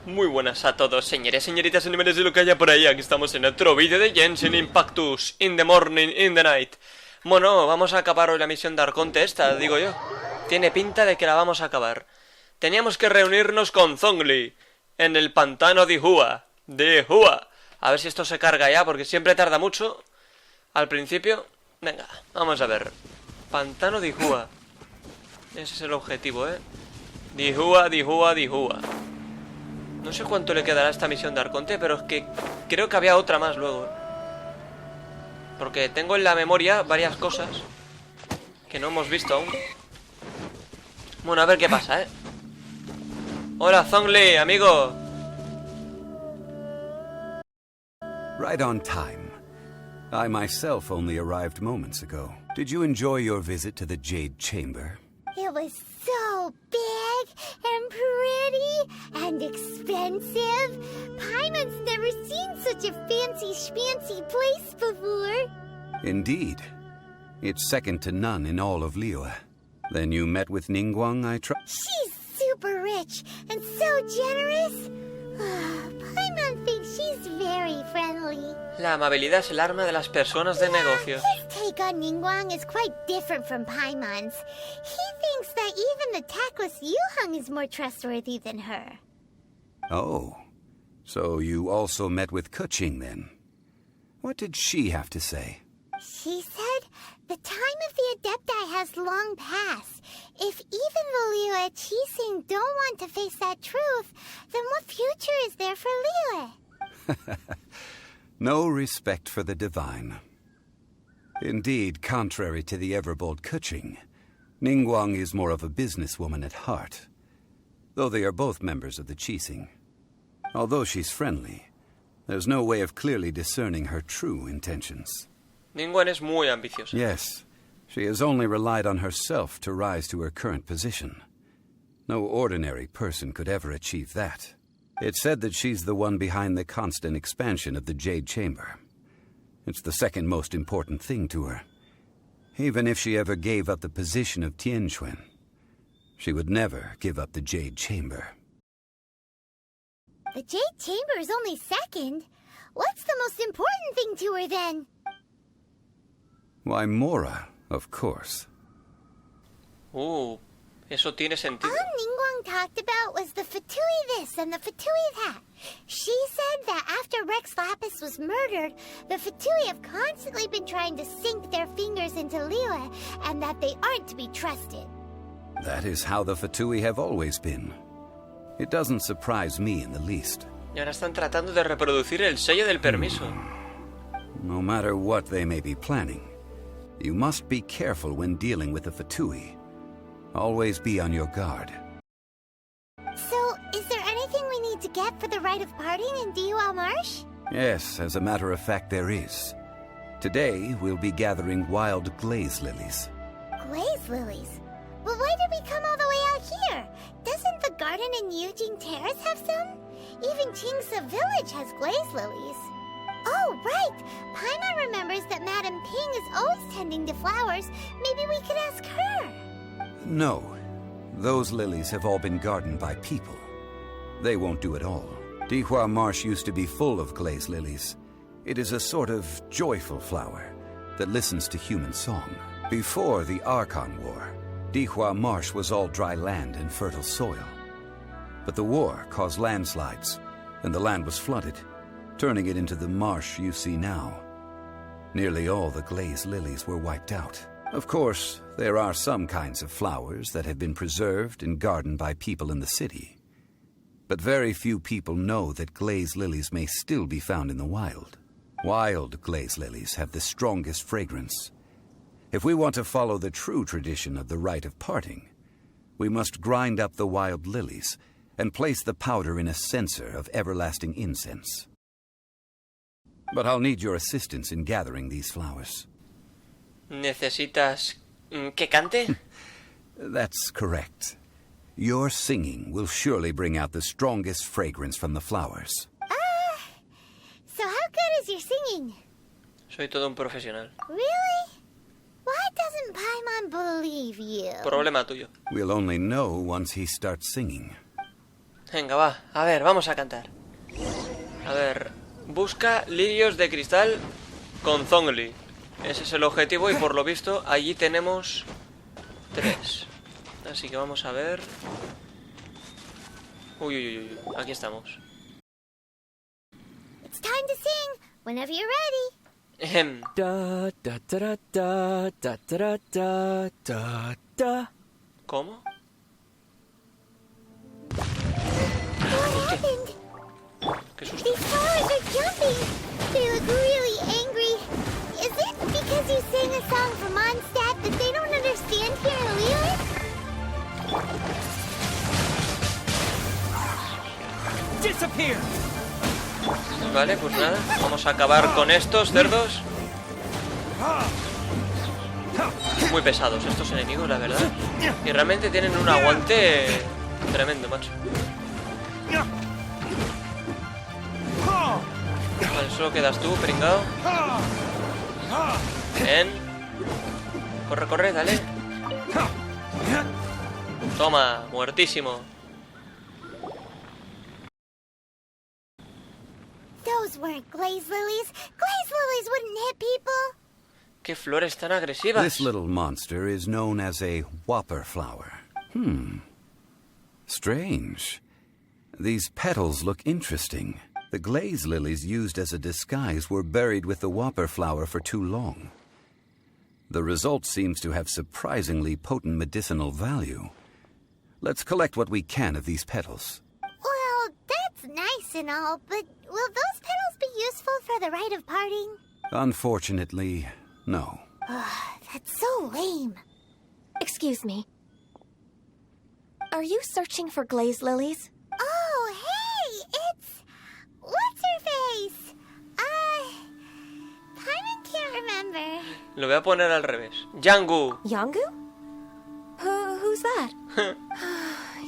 Muy buenas a todos, señores, señoritas, animales de lo que haya por ahí. Aquí estamos en otro vídeo de Genshin Impact, in the morning, in the night. Bueno, vamos a acabar hoy la misión de Arconte esta, digo yo. Tiene pinta de que la vamos a acabar. Teníamos que reunirnos con Zhongli en el pantano de Hua. A ver si esto se carga ya, porque siempre tarda mucho al principio. Venga, vamos a ver. Pantano de Hua. Ese es el objetivo, De Hua. No sé cuánto le quedará a esta misión de Arconte, pero es que creo que había otra más luego. Porque tengo en la memoria varias cosas que no hemos visto aún. Bueno, a ver qué pasa, Hola, Zhongli, amigo. Right on time. I myself only arrived moments ago. Did you enjoy your visit to the Jade Chamber? It was so big and pretty and expensive. Paimon's never seen such a fancy schmancy place before. Indeed. It's second to none in all of Liyue. Then you met with Ningguang, I trust? She's super rich and so generous. Paimon thinks she's very friendly. La amabilidad es el arma de las personas de negocios. His take on Ningguang is quite different from Paimon's. He thinks that even the tactless Yuheng is more trustworthy than her. Oh, so you also met with Keqing then? What did she have to say? She said the time of the Adepti has long passed. If even the Liyue Qixing don't want to face that truth, then what future is there for Liyue? No respect for the divine. Indeed, contrary to the ever-bold Keqing, Ningguang is more of a businesswoman at heart, though they are both members of the Qixing. Although she's friendly, there's no way of clearly discerning her true intentions. Ningguang es muy ambiciosa. Yes, she has only relied on herself to rise to her current position. No ordinary person could ever achieve that. It's said that she's the one behind the constant expansion of the Jade Chamber. It's the second most important thing to her. Even if she ever gave up the position of Tianquan, she would never give up the Jade Chamber. The Jade Chamber is only second. What's the most important thing to her then? Why, Mora, of course. Eso tiene sentido. All Ningguang talked about was the Fatui this and the Fatui that. She said that after Rex Lapis was murdered, the Fatui have constantly been trying to sink their fingers into Liyue, and that they aren't to be trusted. That is how the Fatui have always been. It doesn't surprise me in the least. Y ahora están tratando de reproducir el sello del permiso. No matter what they may be planning, you must be careful when dealing with the Fatui. Always be on your guard. So, is there anything we need to get for the rite of parting in Dihua Marsh? Yes, as a matter of fact, there is. Today, we'll be gathering wild glaze lilies. Glaze lilies? Well, why did we come all the way out here? Doesn't the garden in Yujing Terrace have some? Even Qingse Village has glaze lilies. Oh, right! Paimon remembers that Madame Ping is always tending to flowers. Maybe we could ask her. No. Those lilies have all been gardened by people. They won't do it all. Dihua Marsh used to be full of glaze lilies. It is a sort of joyful flower that listens to human song. Before the Archon War, Dihua Marsh was all dry land and fertile soil. But the war caused landslides, and the land was flooded, turning it into the marsh you see now. Nearly all the glaze lilies were wiped out. Of course, there are some kinds of flowers that have been preserved and gardened by people in the city. But very few people know that glaze lilies may still be found in the wild. Wild glaze lilies have the strongest fragrance. If we want to follow the true tradition of the rite of parting, we must grind up the wild lilies and place the powder in a censer of everlasting incense. But I'll need your assistance in gathering these flowers. ¿Necesitas que cante? That's correct. Your singing will surely bring out the strongest fragrance from the flowers. So how good is your singing? Soy todo un profesional. Really? Why doesn't Paimon believe you? Problema tuyo. We'll only know once he starts singing. Venga, va. A ver, vamos a cantar. A ver, busca lirios de cristal con Zhongli. Ese es el objetivo y por lo visto allí tenemos 3. Así que vamos a ver. Uy, uy, uy, uy. Aquí estamos. It's time to sing whenever you're ready. Da da da da da da da da da. ¿Cómo? What happened? Qué susto. These flowers are jumping. They look really angry. Is it because you sang a song from Mondstadt that they don't understand here in Lille? Disappear. Vale, pues nada. Vamos a acabar con estos cerdos. Muy pesados estos enemigos, la verdad. Y realmente tienen un aguante tremendo, macho. Vale, solo quedas tú, pringao. Bien. Corre, corre, dale. Toma, muertísimo. Those weren't glaze lilies. Glaze lilies wouldn't hit people. Qué flores tan agresivas. This little monster is known as a whopper flower. Strange. These petals look interesting. The glaze lilies used as a disguise were buried with the whopper flower for too long. The result seems to have surprisingly potent medicinal value. Let's collect what we can of these petals. Well, that's nice and all, but will those petals be useful for the rite of parting? Unfortunately, no. That's so lame. Excuse me. Are you searching for glaze lilies? Oh, hey, it's... What's her face? Paimon can't remember. Lo voy a poner al revés. Yangu. Yangu? Who's that?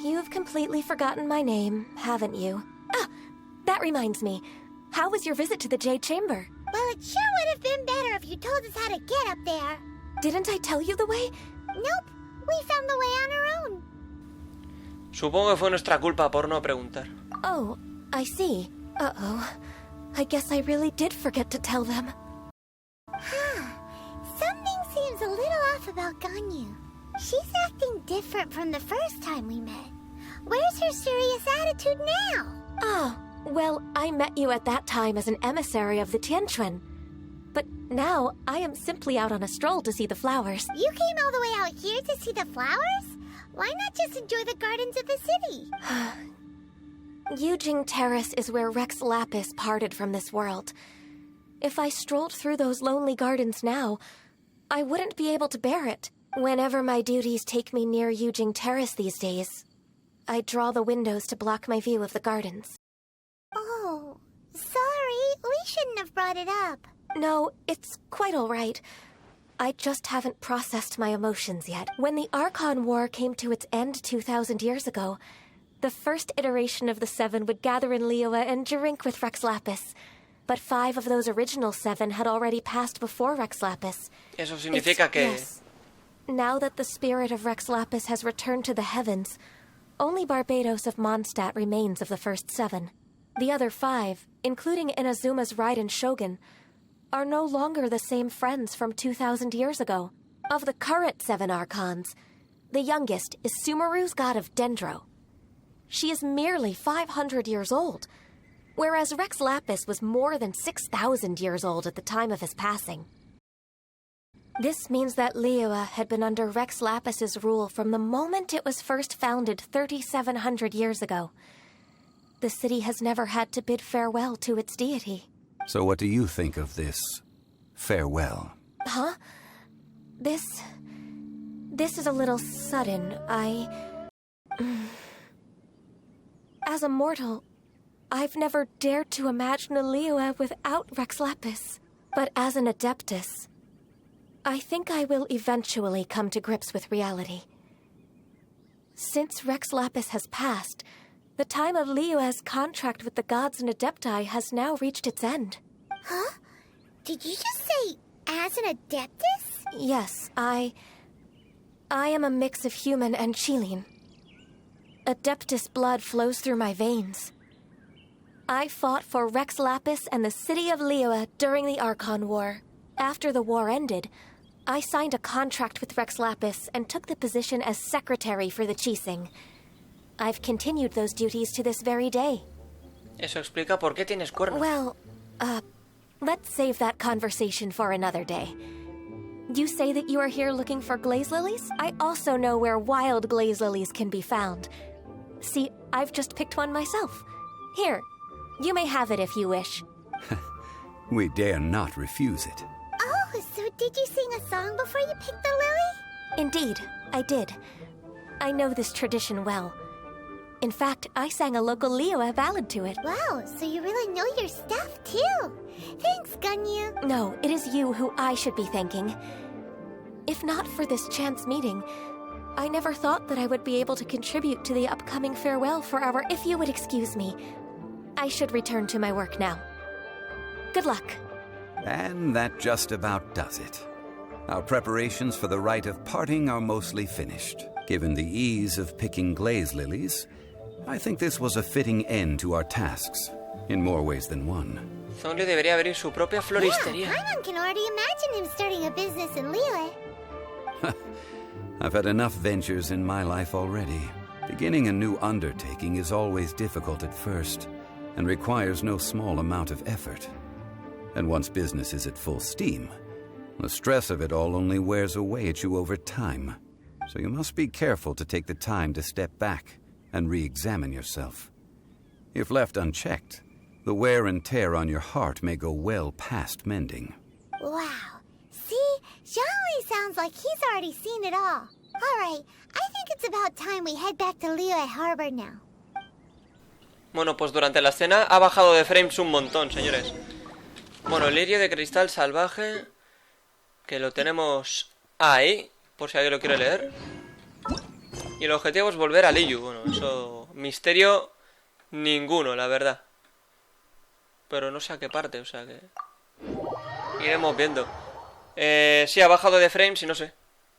You've completely forgotten my name, haven't you? Ah, that reminds me. How was your visit to the Jade Chamber? Well, it sure would have been better if you told us how to get up there. Didn't I tell you the way? Nope, we found the way on our own. Supongo que fue nuestra culpa por no preguntar. Oh, I see. Uh-oh. I guess I really did forget to tell them. Something seems a little off about Ganyu. She's acting different from the first time we met. Where's her serious attitude now? Ah, well, I met you at that time as an emissary of the Tianquan. But now, I am simply out on a stroll to see the flowers. You came all the way out here to see the flowers? Why not just enjoy the gardens of the city? Yujing Terrace is where Rex Lapis parted from this world. If I strolled through those lonely gardens now, I wouldn't be able to bear it. Whenever my duties take me near Yujing Terrace these days, I draw the windows to block my view of the gardens. Oh, sorry, we shouldn't have brought it up. No, it's quite all right. I just haven't processed my emotions yet. When the Archon War came to its end 2,000 years ago, the first iteration of the Seven would gather in Liyue and drink with Rex Lapis. But 5 of those original 7 had already passed before Rex Lapis. Eso significa que... Yes. Now that the spirit of Rex Lapis has returned to the heavens, only Barbados of Mondstadt remains of the first 7. The other 5, including Inazuma's Raiden Shogun, are no longer the same friends from 2,000 years ago. Of the current 7 Archons, the youngest is Sumeru's god of Dendro. She is merely 500 years old, whereas Rex Lapis was more than 6,000 years old at the time of his passing. This means that Liyue had been under Rex Lapis's rule from the moment it was first founded 3,700 years ago. The city has never had to bid farewell to its deity. So what do you think of this farewell? Huh? This is a little sudden. As a mortal, I've never dared to imagine a Liyue without Rex Lapis. But as an Adeptus, I think I will eventually come to grips with reality. Since Rex Lapis has passed, the time of Liyue's contract with the gods and Adepti has now reached its end. Huh? Did you just say, as an Adeptus? Yes, I am a mix of human and Chilean. Adeptus blood flows through my veins. I fought for Rex Lapis and the city of Liyue during the Archon War. After the war ended, I signed a contract with Rex Lapis and took the position as secretary for the Qixing. I've continued those duties to this very day. Eso explica por qué tienes cuernos. Well, let's save that conversation for another day. You say that you are here looking for glaze lilies? I also know where wild glaze lilies can be found. See, I've just picked one myself. Here, you may have it if you wish. We dare not refuse it. Oh, so did you sing a song before you picked the lily? Indeed, I did. I know this tradition well. In fact, I sang a local Liyue ballad to it. Wow, so you really know your stuff, too. Thanks, Ganyu. No, it is you who I should be thanking. If not for this chance meeting, I never thought that I would be able to contribute to the upcoming farewell for our... If you would excuse me, I should return to my work now. Good luck. And that just about does it. Our preparations for the rite of parting are mostly finished. Given the ease of picking glaze lilies, I think this was a fitting end to our tasks, in more ways than one. Zonrio debería abrir su propia floristería. Yeah, Paimon can already imagine him starting a business in Liyue. I've had enough ventures in my life already. Beginning a new undertaking is always difficult at first, and requires no small amount of effort. And once business is at full steam, the stress of it all only wears away at you over time. So you must be careful to take the time to step back and re-examine yourself. If left unchecked, the wear and tear on your heart may go well past mending. Wow. See? Zhongli sounds like he's already seen it all. Alright, I think it's about time we head back to Liyue Harbor now. Bueno, pues durante la escena ha bajado de frames un montón, señores. Bueno, el lirio de cristal salvaje, que lo tenemos ahí, por si alguien lo quiere leer. Y el objetivo es volver a Liyue. Bueno, eso... misterio ninguno, la verdad. Pero no sé a qué parte, o sea que... iremos viendo. Sí, ha bajado de frames y no sé.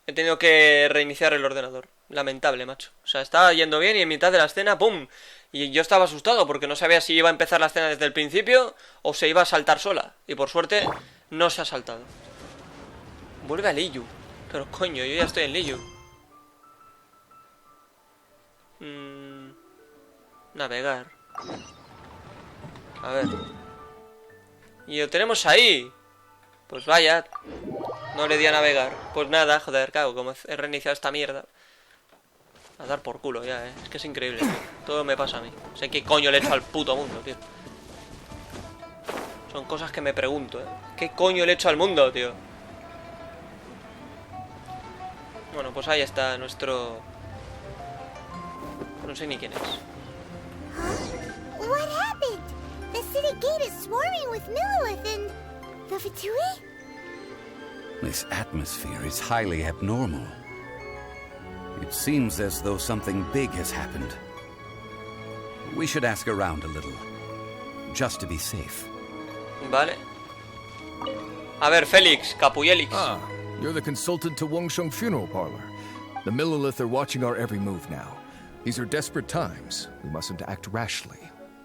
He tenido que reiniciar el ordenador. Lamentable, macho. O sea, estaba yendo bien y en mitad de la escena, ¡pum! Y yo estaba asustado porque no sabía si iba a empezar la escena desde el principio o se iba a saltar sola. Y por suerte, no se ha saltado. Vuelve a Liyue. Pero coño, yo ya estoy en Liyue. Navegar. A ver. Y lo tenemos ahí. Pues vaya. No le di a navegar. Pues nada, joder, cago, como he reiniciado esta mierda. A dar por culo ya, Es que es increíble, tío. Todo me pasa a mí. Sé qué coño le he hecho al puto mundo, tío. Son cosas que me pregunto, ¿Qué coño le he hecho al mundo, tío? Bueno, pues ahí está nuestro... no sé ni quién es. Huh? What happened? The city gate is swarming with Millilith and... the Fatui? This atmosphere is highly abnormal. It seems as though something big has happened. We should ask around a little, just to be safe. Vale. A ver, Félix, Capuyelix. Ah, you're the consultant to Wangsheng Funeral Parlor. The Millilith are watching our every move now. These are desperate times. We mustn't act rashly.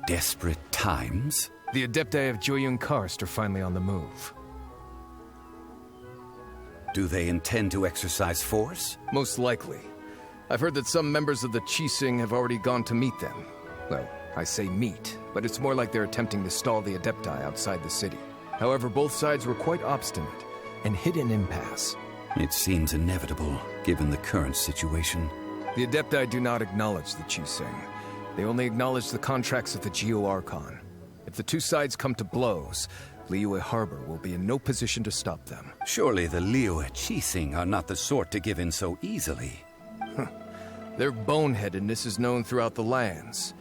Desperate times? The Adepti of Joyun Karst are finally on the move. Do they intend to exercise force? Most likely. I've heard that some members of the Qixing have already gone to meet them. Well, I say meet, but it's more like they're attempting to stall the Adepti outside the city. However, both sides were quite obstinate and hit an impasse. It seems inevitable, given the current situation. The Adepti do not acknowledge the Qixing. They only acknowledge the contracts of the Geo-Archon. If the two sides come to blows, Liyue Harbor will be in no position to stop them. Surely the Liyue Qixing are not the sort to give in so easily. Their boneheadedness is known throughout the lands.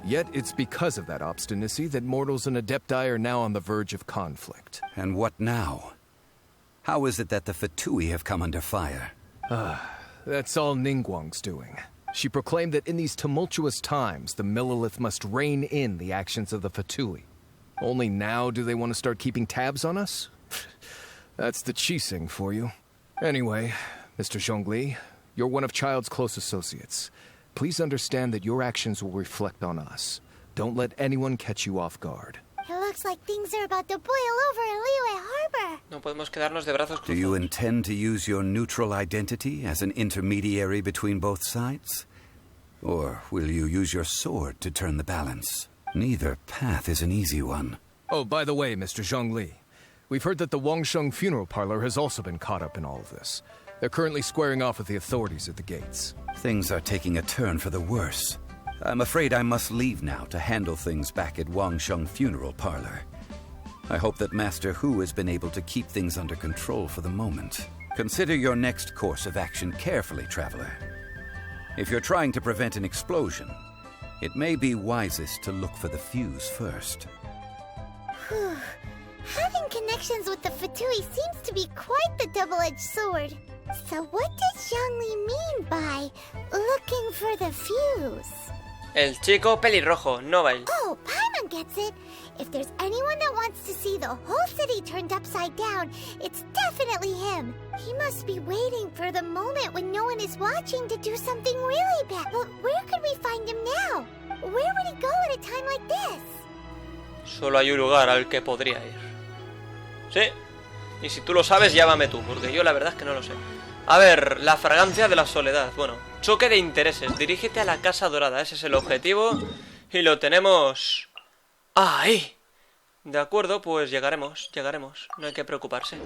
Yet it's because of that obstinacy that mortals and Adepti are now on the verge of conflict. And what now? How is it that the Fatui have come under fire? That's all Ningguang's doing. She proclaimed that in these tumultuous times, the Millilith must rein in the actions of the Fatui. Only now do they want to start keeping tabs on us? That's the Qixing for you. Anyway, Mr. Zhongli, you're one of Child's close associates. please understand that your actions will reflect on us. Don't let anyone catch you off guard. It looks like things are about to boil over in Liyue Harbor. No podemos quedarnos de brazos Do you cruzados. intend to use your neutral identity as an intermediary between both sides? Or will you use your sword to turn the balance? Neither path is an easy one. Oh, by the way, Mr. Zhongli, we've heard that the Wangsheng funeral parlor has also been caught up in all of this. They're currently squaring off with the authorities at the gates. Things are taking a turn for the worse. I'm afraid I must leave now to handle things back at Wangsheng Funeral Parlor. I hope that Master Hu has been able to keep things under control for the moment. Consider your next course of action carefully, Traveler. If you're trying to prevent an explosion, it may be wisest to look for the fuse first. Whew. Having connections with the Fatui seems to be quite the double-edged sword. So what does Zhongli mean by looking for the fuse? El chico pelirrojo, Nobile. Oh, Paimon gets it. If there's anyone that wants to see the whole city turned upside down, it's definitely him. He must be waiting for the moment when no one is watching to do something really bad. But where could we find him now? Where would he go at a time like this? Solo hay un lugar al que podría ir. ¿Sí? Y si tú lo sabes, llámame tú, porque yo la verdad es que no lo sé. A ver, la fragancia de la soledad. Bueno, choque de intereses. Dirígete a la Casa Dorada. Ese es el objetivo. Y lo tenemos... ¡ahí! De acuerdo, pues llegaremos. No hay que preocuparse.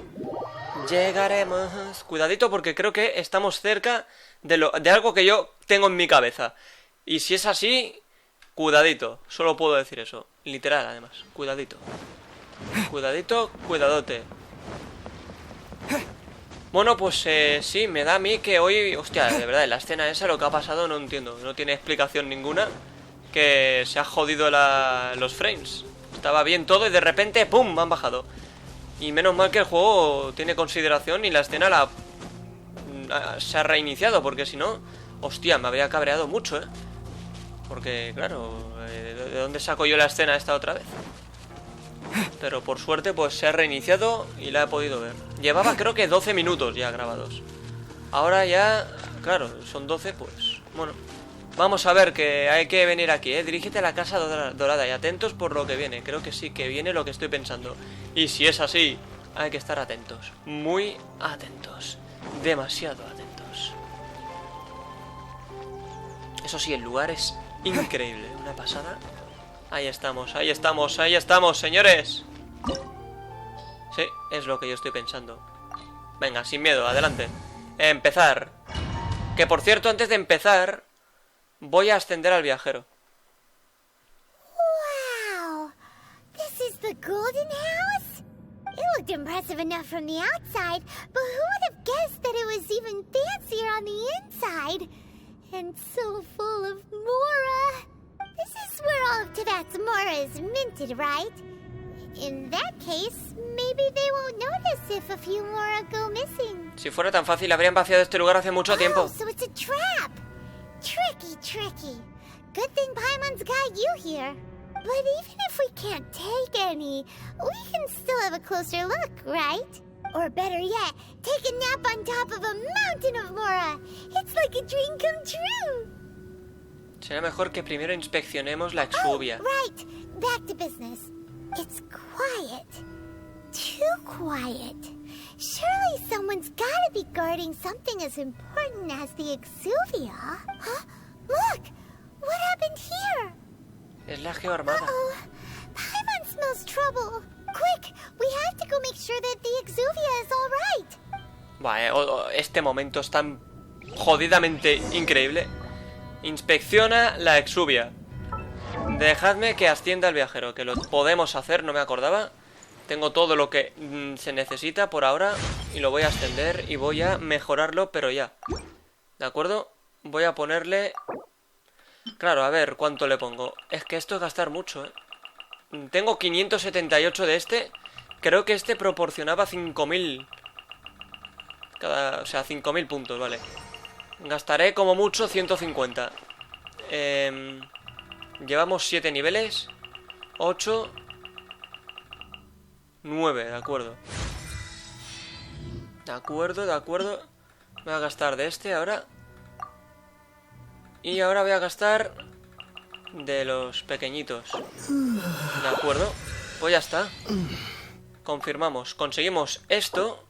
Llegaremos. Cuidadito porque creo que estamos cerca de algo que yo tengo en mi cabeza. Y si es así, cuidadito. Solo puedo decir eso. Literal, además. Cuidadito. Cuidadito, cuidadote. Bueno, pues sí, me da a mí que hoy... Hostia, de verdad, en la escena esa lo que ha pasado no entiendo. No tiene explicación ninguna. Que se ha jodido los frames. Estaba bien todo y de repente, ¡pum!, me han bajado. Y menos mal que el juego tiene consideración y la escena se ha reiniciado. Porque si no, hostia, me habría cabreado mucho, ¿eh? Porque, claro, ¿de dónde saco yo la escena esta otra vez? Pero por suerte pues se ha reiniciado y la he podido ver. Llevaba creo que 12 minutos ya grabados. Ahora ya, claro, son 12 pues... Bueno, vamos a ver que hay que venir aquí, ¿eh? Dirígete a la Casa Dorada y atentos por lo que viene. Creo que sí, que viene lo que estoy pensando. Y si es así, hay que estar atentos. Muy atentos. Demasiado atentos. Eso sí, el lugar es increíble. Una pasada. Ahí estamos, señores. Sí, es lo que yo estoy pensando. Venga, sin miedo, adelante. Empezar. Que por cierto, antes de empezar, voy a ascender al viajero. Wow! This is the Golden House? It looked impressive enough from the outside, but who would have guessed that it was even fancier on the inside? And so full of mora. This is where all of Tibet's mora is minted, right? In that case, maybe they won't notice if a few mora go missing. Si fuera tan fácil, habrían vaciado este lugar hace mucho tiempo. Oh, so it's a trap. Tricky. Good thing Paimon's got you here. But even if we can't take any, we can still have a closer look, right? Or better yet, take a nap on top of a mountain of mora. It's like a dream come true. Será mejor que primero inspeccionemos la exuvia. Oh, right. Back to business. It's quiet. Too quiet. Surely someone's gotta be guarding something as important as the exuvia. Huh? Look! What happened here? Es la geoarmada. Uh-oh. Paimon smells trouble. Quick! We have to go make sure that the exuvia is all right. Vale, este momento es tan jodidamente increíble. Inspecciona la exuvia. Dejadme que ascienda al viajero, que lo podemos hacer, no me acordaba. Tengo todo lo que se necesita por ahora y lo voy a ascender y voy a mejorarlo, pero ya. ¿De acuerdo? Voy a ponerle... Claro, a ver cuánto le pongo. Es que esto es gastar mucho, ¿eh? Tengo 578 de este. Creo que este proporcionaba 5000. O sea, 5000 puntos, vale. Gastaré como mucho 150. Llevamos 7 niveles. 8. 9, de acuerdo. De acuerdo. Voy a gastar de este ahora. Y ahora voy a gastar de los pequeñitos. ¿De acuerdo? Pues ya está. Confirmamos. Conseguimos esto,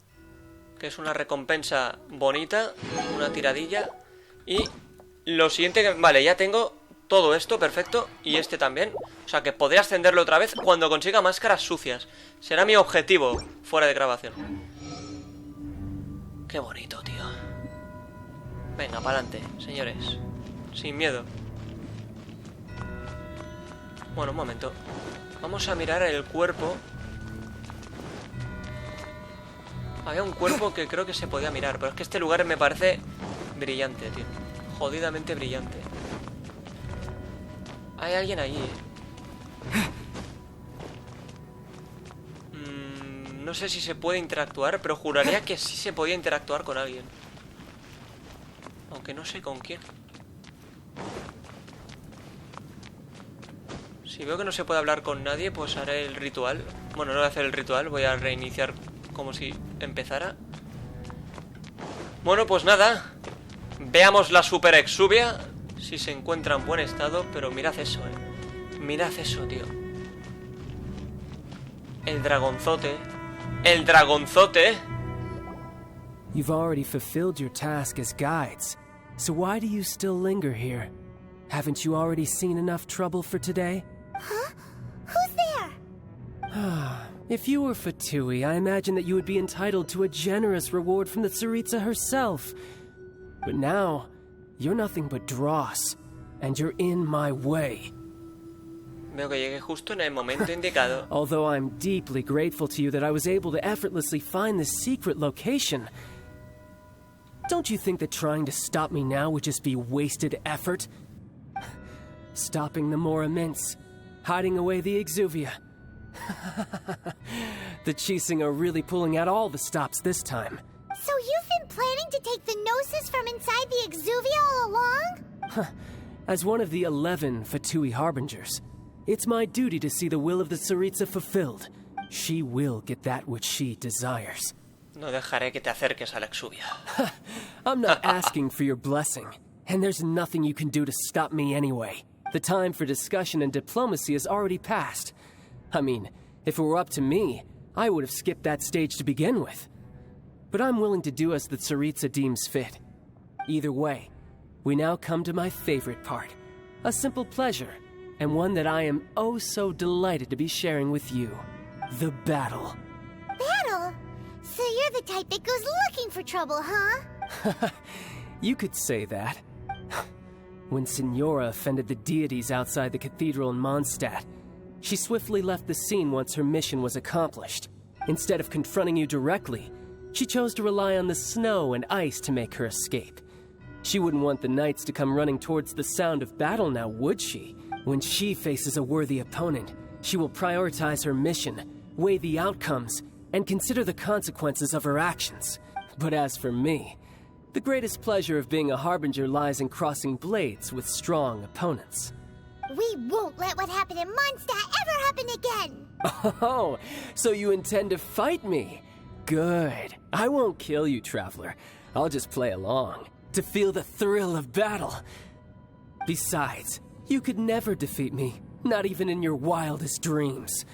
que es una recompensa bonita, una tiradilla. Y lo siguiente que... Vale, ya tengo todo esto, perfecto. Y este también. O sea que podré ascenderlo otra vez cuando consiga máscaras sucias. Será mi objetivo fuera de grabación. Qué bonito, tío. Venga, para adelante, señores. Sin miedo. Bueno, un momento. Vamos a mirar el cuerpo. Había un cuerpo que creo que se podía mirar, pero es que este lugar me parece brillante, tío. Jodidamente brillante. Hay alguien allí, no sé si se puede interactuar, pero juraría que sí se podía interactuar con alguien. Aunque no sé con quién. Si veo que no se puede hablar con nadie, pues haré el ritual. Bueno, no voy a hacer el ritual, voy a reiniciar como si empezara. Bueno, pues nada. Veamos la super exuvia. Si se encuentra en buen estado. Pero mirad eso, mirad eso, tío. El dragonzote. El dragonzote. You've already fulfilled your task as guides, so why do you still linger here? Haven't you already seen enough trouble for today? Huh? Who's there? If you were Fatui, I imagine that you would be entitled to a generous reward from the Tsaritsa herself. But now, you're nothing but dross, and you're in my way. Veo que llegué justo en el momento indicado. Although I'm deeply grateful to you that I was able to effortlessly find this secret location, don't you think that trying to stop me now would just be wasted effort? Stopping the more immense, hiding away the exuvia. The Chising are really pulling out all the stops this time. So you've been planning to take the gnosis from inside the exuvia all along? As one of the 11 Fatui Harbingers, it's my duty to see the will of the Tsaritsa fulfilled. She will get that which she desires. No dejaré que te acerques a la exuvia. I'm not asking for your blessing, and there's nothing you can do to stop me anyway. The time for discussion and diplomacy has already passed. I mean, if it were up to me, I would have skipped that stage to begin with. But I'm willing to do as the Tsaritsa deems fit. Either way, we now come to my favorite part. A simple pleasure, and one that I am oh so delighted to be sharing with you. The battle. Battle? So you're the type that goes looking for trouble, huh? You could say that. When Signora offended the deities outside the cathedral in Mondstadt, she swiftly left the scene once her mission was accomplished. Instead of confronting you directly, she chose to rely on the snow and ice to make her escape. She wouldn't want the knights to come running towards the sound of battle now, would she? When she faces a worthy opponent, she will prioritize her mission, weigh the outcomes, and consider the consequences of her actions. But as for me, the greatest pleasure of being a harbinger lies in crossing blades with strong opponents. We won't let what happened in Mondstadt ever happen again! Oh, so you intend to fight me? Good. I won't kill you, Traveler. I'll just play along, to feel the thrill of battle. Besides, you could never defeat me, not even in your wildest dreams.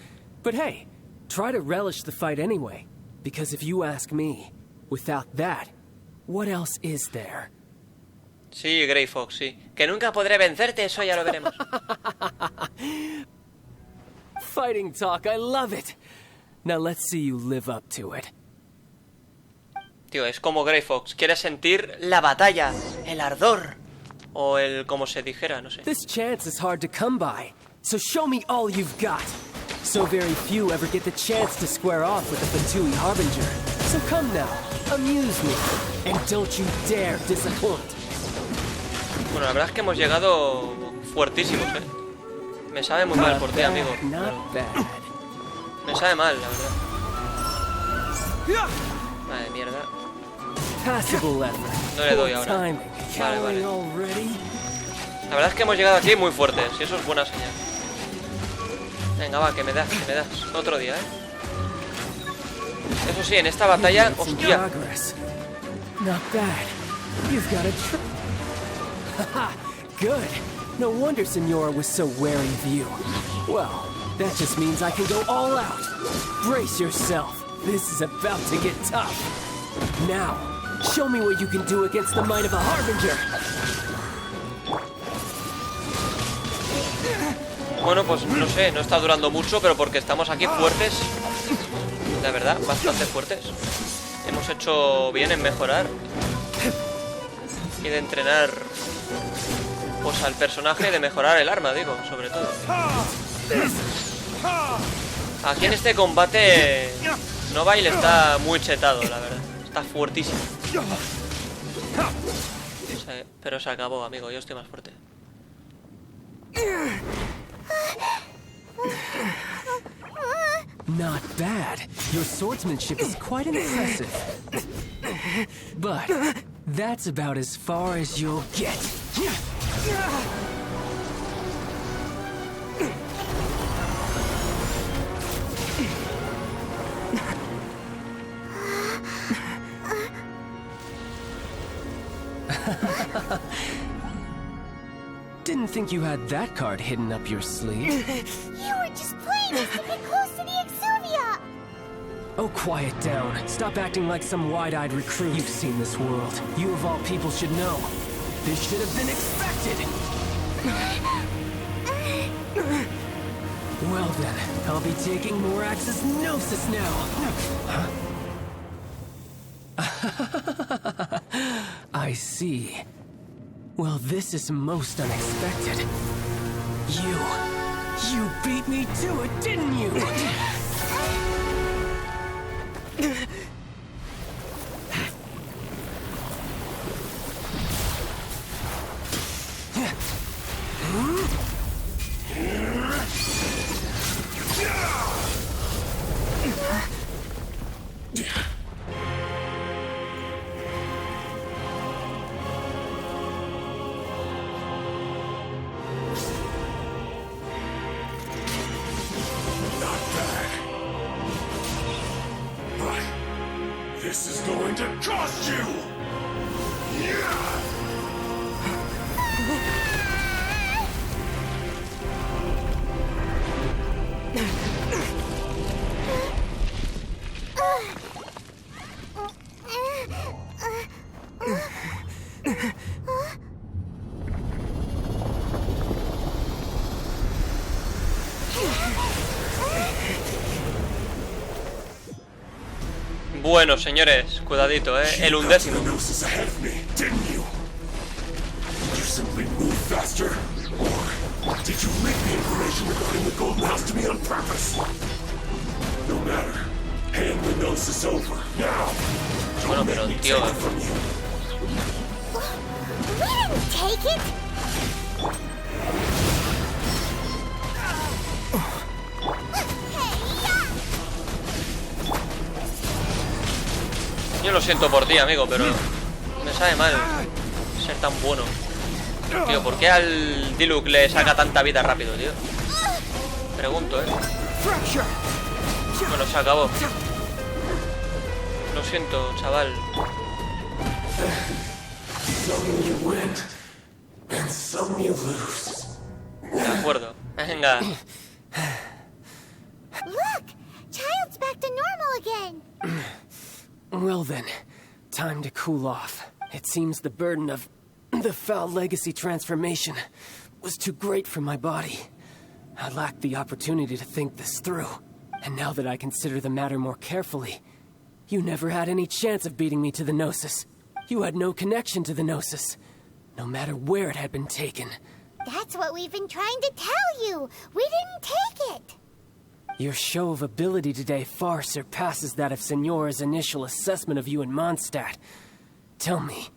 But hey, try to relish the fight anyway, because if you ask me, without that, what else is there? Sí, Grey Fox, sí. Que nunca podré vencerte, eso ya lo veremos. Fighting talk, I love it. Now let's see you live up to it. Tío, es como Grey Fox. Quiere sentir la batalla, el ardor. O el como se dijera, no sé. This chance is hard to come by, so show me all you've got. So very few ever get the chance to square off with the Fatui Harbinger. So come now, amuse me, and don't you dare disappoint. Bueno, la verdad es que hemos llegado fuertísimos, ¿eh? Me sabe muy mal por ti, amigo. Not bad. Me sabe mal, la verdad. Vale, mierda. Passable effort. No le doy ahora. Timing. Vale, vale. Already? La verdad es que hemos llegado aquí muy fuertes, y eso es buena señal. Venga, va, que me das. Otro día, ¿eh? Eso sí, en esta batalla... ¡Hostia! Not bad. You've got a good. No wonder Senora was so wary of you. Well, that just means I can go all out. Brace yourself. This is about to get tough. Now, show me what you can do against the might of a Harbinger. Bueno, pues no sé, no está durando mucho, pero porque estamos aquí fuertes. La verdad, bastante fuertes. Hemos hecho bien en mejorar y de entrenar pues al personaje, de mejorar el arma, digo, sobre todo. Aquí en este combate Nobile está muy chetado, la verdad. Está fuertísimo. Pero se acabó, amigo, yo estoy más fuerte. Not bad. Your swordsmanship is quite impressive. But that's about as far as you'll get. Didn't think you had that card hidden up your sleeve. You were just playing us to get close to the Exuvia! Oh, quiet down. Stop acting like some wide-eyed recruit. You've seen this world. You of all people should know. This should have been expected! Well then, I'll be taking Morax's Gnosis now! I see. Well, this is most unexpected. You beat me to it, didn't you? This is going to cost you! Bueno, señores, cuidadito, el 11º. Bueno, pero tío. Yo lo siento por ti, amigo, pero me sabe mal ser tan bueno. Tío, ¿por qué al Diluc le saca tanta vida rápido, tío? Pregunto, Bueno, se acabó. Lo siento, chaval. De acuerdo. Venga. Look! Child's back to normal again! Well then, time to cool off. It seems the burden of the foul legacy transformation was too great for my body. I lacked the opportunity to think this through. And now that I consider the matter more carefully, you never had any chance of beating me to the Gnosis. You had no connection to the Gnosis, no matter where it had been taken. That's what we've been trying to tell you! We didn't take it! Your show of ability today far surpasses that of Senora's initial assessment of you in Mondstadt. Tell me,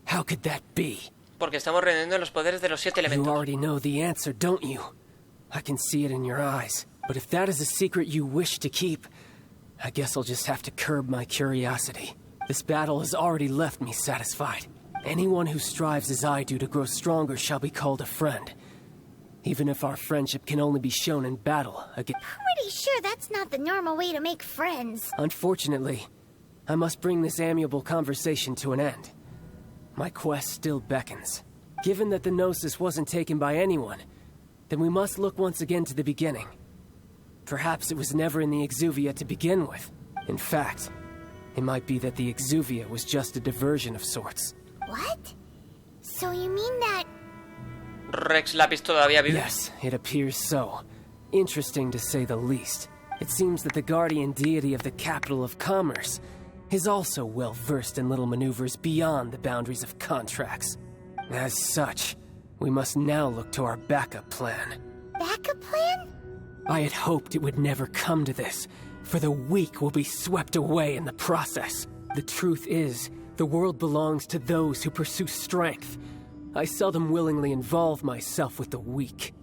how could that be? Porque estamos reuniendo los poderes de los 7 elementos. You already know the answer, don't you? I can see it in your eyes. But if that is a secret you wish to keep, I guess I'll just have to curb my curiosity. This battle has already left me satisfied. Anyone who strives as I do to grow stronger shall be called a friend. Even if our friendship can only be shown in battle against... Pretty sure that's not the normal way to make friends. Unfortunately, I must bring this amiable conversation to an end. My quest still beckons. Given that the Gnosis wasn't taken by anyone, then we must look once again to the beginning. Perhaps it was never in the Exuvia to begin with. In fact, it might be that the Exuvia was just a diversion of sorts. What? So you mean that... Rex Lapis todavía vive. Yes, it appears so. Interesting to say the least. It seems that the guardian deity of the capital of commerce is also well versed in little maneuvers beyond the boundaries of contracts. As such, we must now look to our backup plan. Backup plan? I had hoped it would never come to this, for the weak will be swept away in the process. The truth is, the world belongs to those who pursue strength. I seldom willingly involve myself with the weak.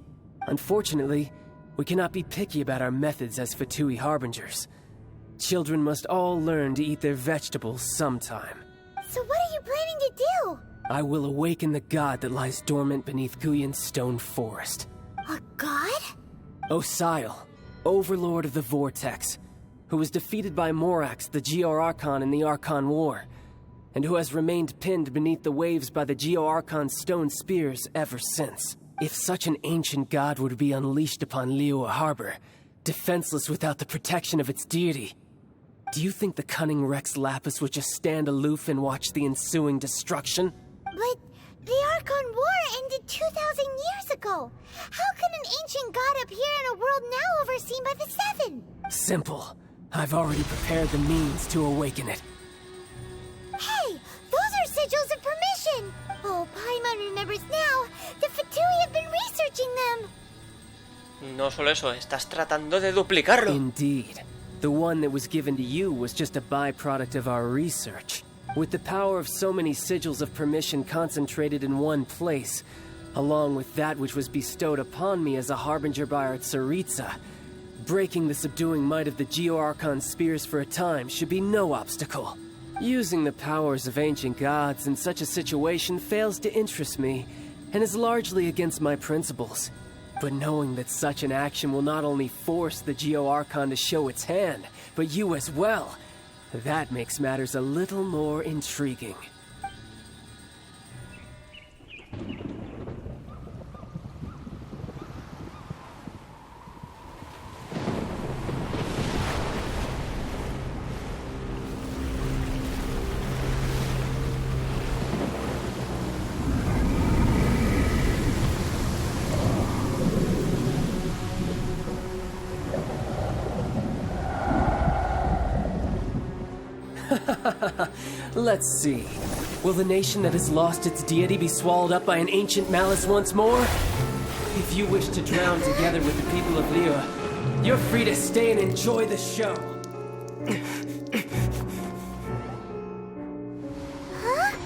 Unfortunately, we cannot be picky about our methods as Fatui Harbingers. Children must all learn to eat their vegetables sometime. So what are you planning to do? I will awaken the god that lies dormant beneath Guyon's stone forest. A god? Osial, overlord of the Vortex, who was defeated by Morax, the Geo-Archon in the Archon War, and who has remained pinned beneath the waves by the Geo-Archon's stone spears ever since. If such an ancient god were to be unleashed upon Liyue Harbor, defenseless without the protection of its deity, do you think the cunning Rex Lapis would just stand aloof and watch the ensuing destruction? But the Archon War ended 2,000 years ago. How can an ancient god appear in a world now overseen by the Seven? Simple. I've already prepared the means to awaken it. Hey, those are sigils of permission. Oh, Paimon remembers now. The Fatui have been researching them. No solo eso, estás tratando de duplicarlo. Indeed. The one that was given to you was just a byproduct of our research. With the power of so many sigils of permission concentrated in one place, along with that which was bestowed upon me as a harbinger by our Tsaritsa, breaking the subduing might of the Geo-Archon spears for a time should be no obstacle. Using the powers of ancient gods in such a situation fails to interest me, and is largely against my principles. But knowing that such an action will not only force the Geo-Archon to show its hand, but you as well, that makes matters a little more intriguing. Let's see. Will the nation that has lost its deity be swallowed up by an ancient malice once more? If you wish to drown together with the people of Liyue, you're free to stay and enjoy the show. Huh?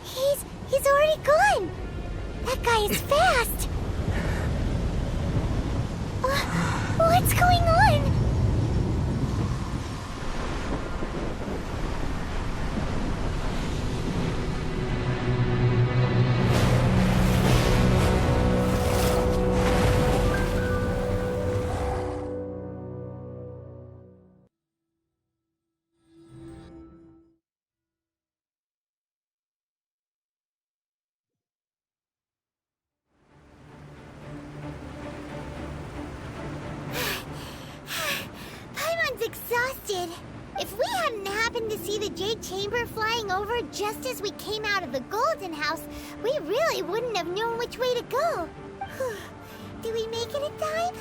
He's already gone. That guy is fast. What's going on? Exhausted. If we hadn't happened to see the Jade Chamber flying over just as we came out of the Golden House, we really wouldn't have known which way to go. Did we make it in time?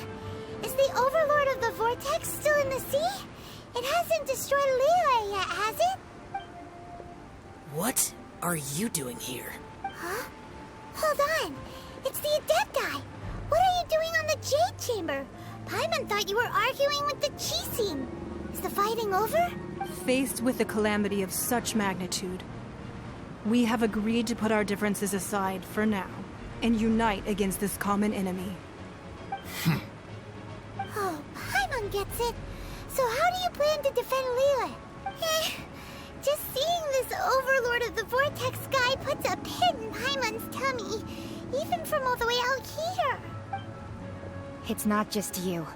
Is the Overlord of the Vortex still in the sea? It hasn't destroyed Liyue yet, has it? What are you doing here? Huh? Hold on. It's the Adepti. What are you doing on the Jade Chamber? Paimon thought you were arguing with the Chising. Is the fighting over? Faced with a calamity of such magnitude, we have agreed to put our differences aside for now and unite against this common enemy. Oh, Paimon gets it. So how do you plan to defend Liyue? Just seeing this Overlord of the Vortex guy puts a pit in Paimon's tummy, even from all the way out here. It's not just you.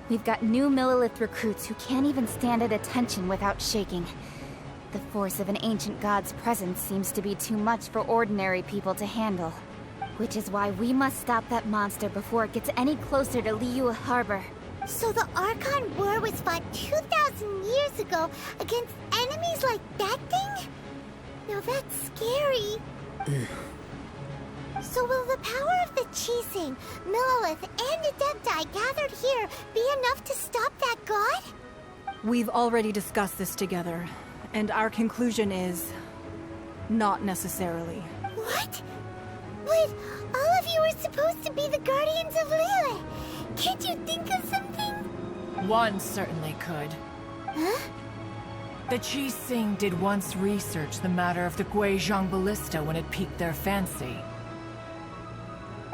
We've got new Millilith recruits who can't even stand at attention without shaking. The force of an ancient god's presence seems to be too much for ordinary people to handle. Which is why we must stop that monster before it gets any closer to Liyue Harbor. So the Archon War was fought 2,000 years ago against enemies like that thing? Now that's scary. So will the power of the Chising, Millelith, and Adepti gathered here be enough to stop that god? We've already discussed this together, and our conclusion is... not necessarily. What? But all of you are supposed to be the guardians of Liyue. Can't you think of something? One certainly could. Huh? The Chising did once research the matter of the Guizhong Ballista when it piqued their fancy.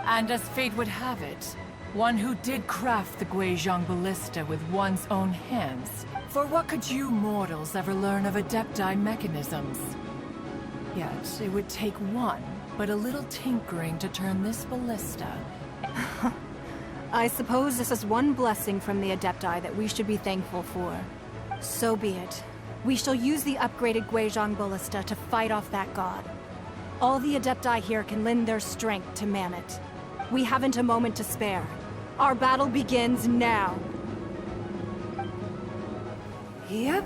And as fate would have it, one who did craft the Guizhong Ballista with one's own hands. For what could you mortals ever learn of Adepti mechanisms? Yet, it would take one, but a little tinkering to turn this ballista. I suppose this is one blessing from the Adepti that we should be thankful for. So be it. We shall use the upgraded Guizhong Ballista to fight off that god. All the Adepti here can lend their strength to man it. We haven't a moment to spare. Our battle begins now. Yep.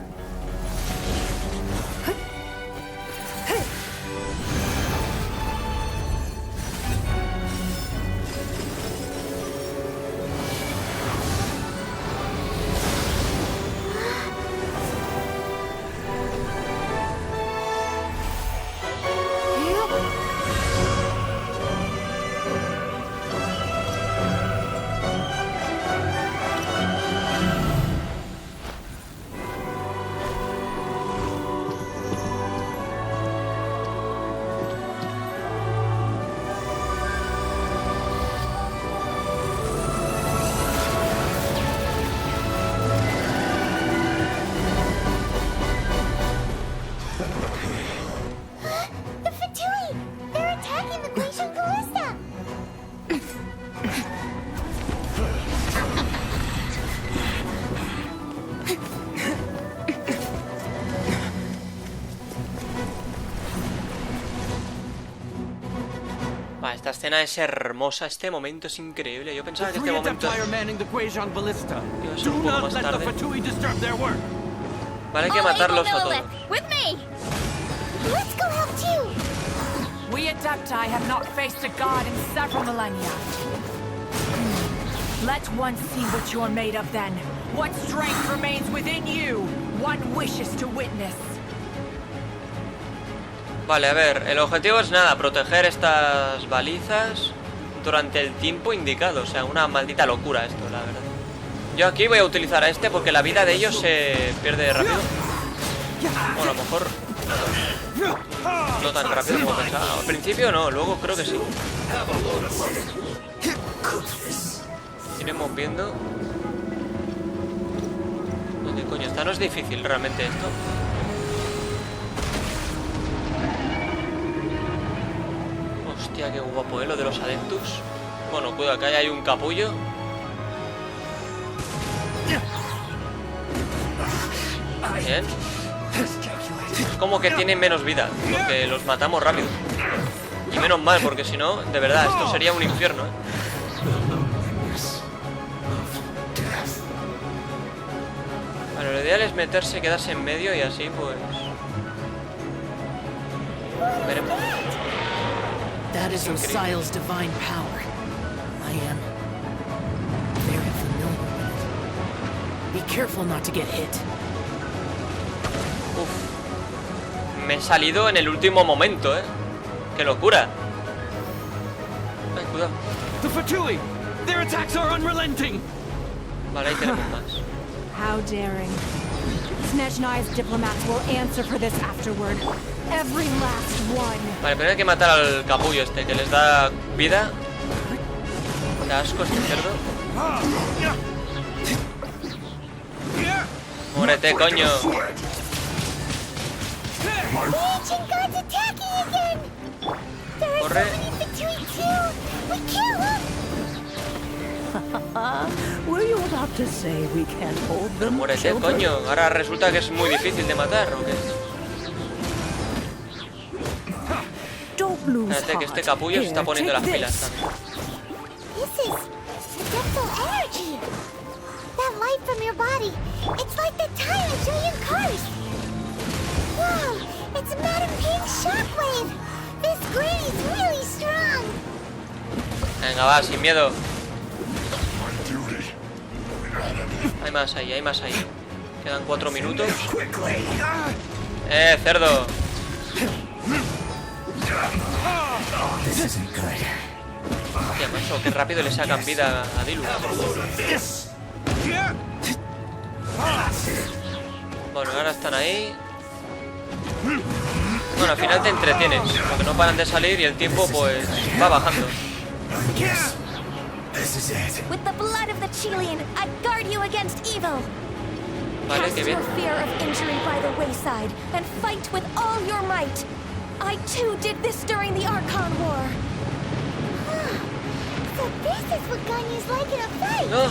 Esta escena es hermosa, este momento es increíble. Yo pensaba que este momento iba a ser un poco más tarde. Vale, hay que matarlos a todos. We Adepti have not faced a god in several millennia. Let one see what you're made of then. What strength remains within you. One wishes to witness. Vale, a ver, el objetivo es nada, proteger estas balizas durante el tiempo indicado. O sea, una maldita locura esto, la verdad. Yo aquí voy a utilizar a este porque la vida de ellos se pierde rápido. Bueno, a lo mejor no tan rápido como pensaba. Al principio no, luego creo que sí. Iremos viendo. ¿Dónde coño está? No es difícil realmente esto. Hostia, qué guapo, lo de los atentos. Bueno, cuidado, que hay un capullo. Bien. Es como que tienen menos vida, porque los matamos rápido. Y menos mal, porque si no, de verdad, esto sería un infierno, Bueno, lo ideal es meterse, quedarse en medio y así, pues... veremos. That is Osial's divine power. I am very familiar with it. Be careful not to get hit. Uf. Me he salido en el último momento, Qué locura. Ay, cuidado. The Fatui! Their attacks are unrelenting. Vale, ahí tenemos más. How daring. Snezhnai's diplomats will answer for this afterward. Every last one. Vale, pero hay que matar al capullo este, que les da vida. Da asco este cerdo. Muérete, coño. Corre. Muérete, coño. Ahora resulta que es muy difícil de matar, ¿o qué? Don't Espérate que este capullo se está poniendo las pilas también. This is adeptal energy. That light from your body. It's like the time I show you curse. Wow, it's Madam Ping's shockwave. This green is really strong. Venga, va, sin miedo. Hay más ahí, hay más ahí. Quedan 4 minutos. Cerdo. Hostia, macho, qué rápido le sacan vida a Dilu. Bueno, ahora están ahí. Bueno, al final te entretienes, porque no paran de salir y el tiempo pues va bajando. With the blood of the Chilean, I guard you against evil. Vale, Cast qué bien. your fear of injury by the wayside and fight with all your might. I too did this during the Archon War. So this is what Ganyu's like in a fight. No.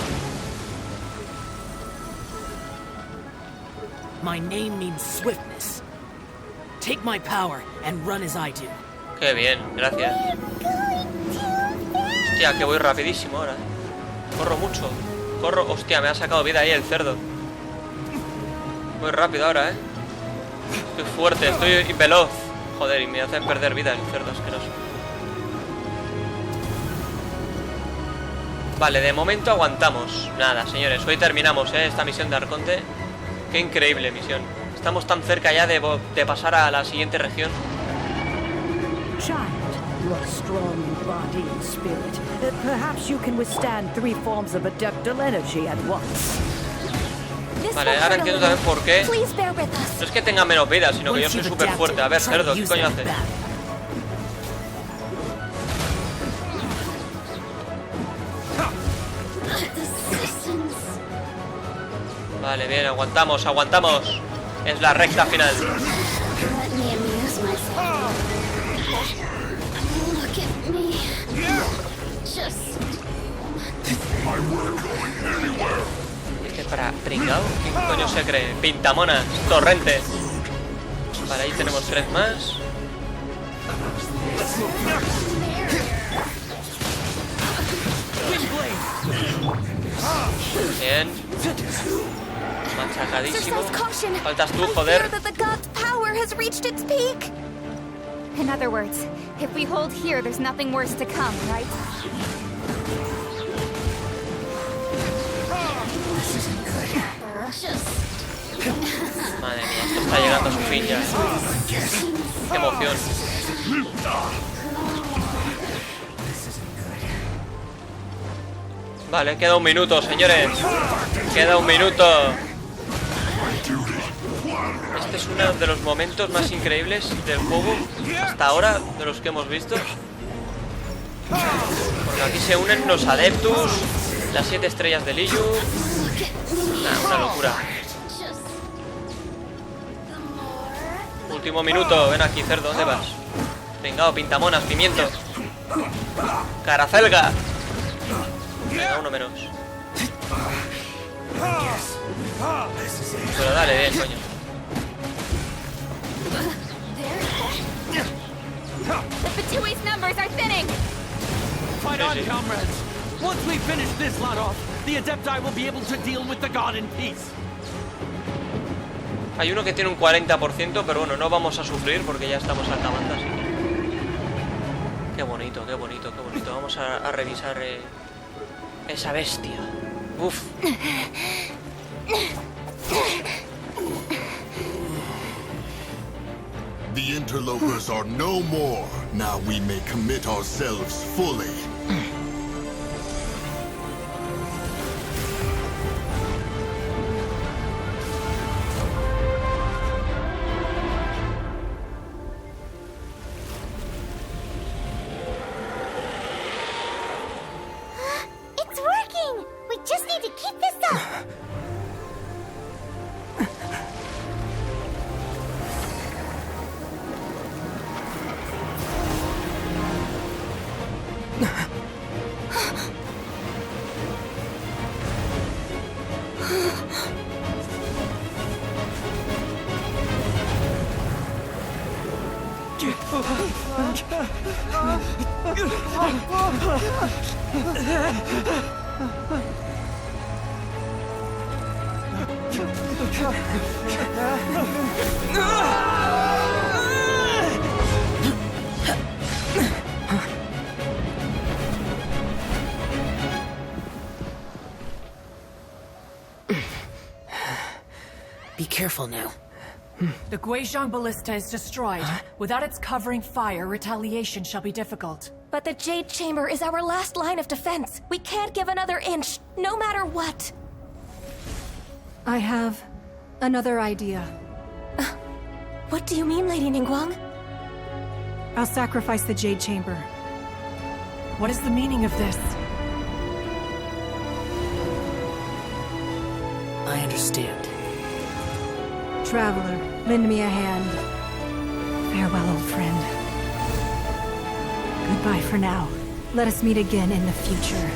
My name means swiftness. Take my power and run as I do. Qué bien, gracias. Hostia, que voy rapidísimo ahora. Corro mucho. Corro, hostia, me ha sacado vida ahí el cerdo. Muy rápido ahora, Estoy fuerte, estoy veloz. Joder, y me hacen perder vida el cerdo asqueroso. Vale, de momento aguantamos. Nada, señores, hoy terminamos, esta misión de Arconte. Qué increíble misión. Estamos tan cerca ya de pasar a la siguiente región. Child, you are strong in body and spirit. Perhaps you can withstand 3 forms of adeptal energy at once. Vale, ahora entiendo también por qué. No es que tenga menos vida, sino que yo soy súper fuerte. A ver, cerdo, ¿qué coño haces? Vale, bien, aguantamos, aguantamos. Es la recta final. Este para pringao, ¿quién coño se cree? Pintamonas, torrente. Vale, ahí tenemos 3 más. Bien. Machacadísimo. Faltas tú, joder. In other words, if we hold here, there's nothing worse to come, right? Madre mía, esto está llegando a su fin ya. Qué emoción. Vale, queda 1 minuto, señores. Queda 1 minuto. Este es uno de los momentos más increíbles del juego hasta ahora, de los que hemos visto. Porque aquí se unen los adeptus, las 7 estrellas de Liyu. Una locura. Último minuto, ven aquí, cerdo, ¿dónde vas? Pringao, pintamonas, pimiento. Caracelga. Venga, 1 menos. Pero dale, bien, coño. The Fatui's numbers are thinning. Fight on, comrades. Once we finish this lot off, the Adepti will be able to deal with the god in peace. Hay uno que tiene un 40%, pero bueno, no vamos a sufrir porque ya estamos acabando, así que... Qué bonito, qué bonito, qué bonito. Vamos a revisar esa bestia. Uf. The interlopers are no more. Now we may commit ourselves fully. It's working! We just need to keep this up! Be careful now. The Guizhong Ballista is destroyed. Without its covering fire, retaliation shall be difficult. But the Jade Chamber is our last line of defense. We can't give another inch, no matter what. I have another idea. What do you mean, Lady Ningguang? I'll sacrifice the Jade Chamber. What is the meaning of this? I understand. Traveler, lend me a hand. Farewell, old friend. Goodbye for now. Let us meet again in the future.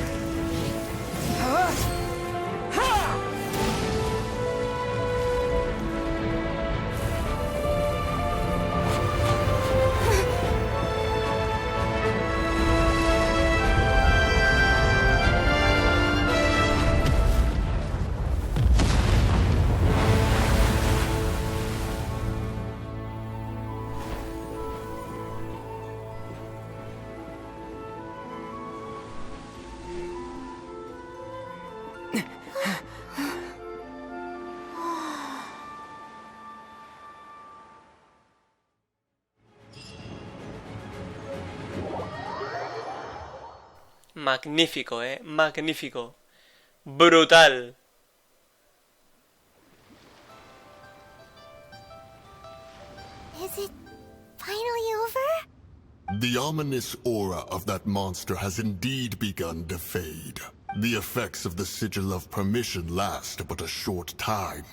Magnífico, magnífico. Brutal. Is it finally over? The ominous aura of that monster has indeed begun to fade. The effects of the Sigil of Permission last but a short time.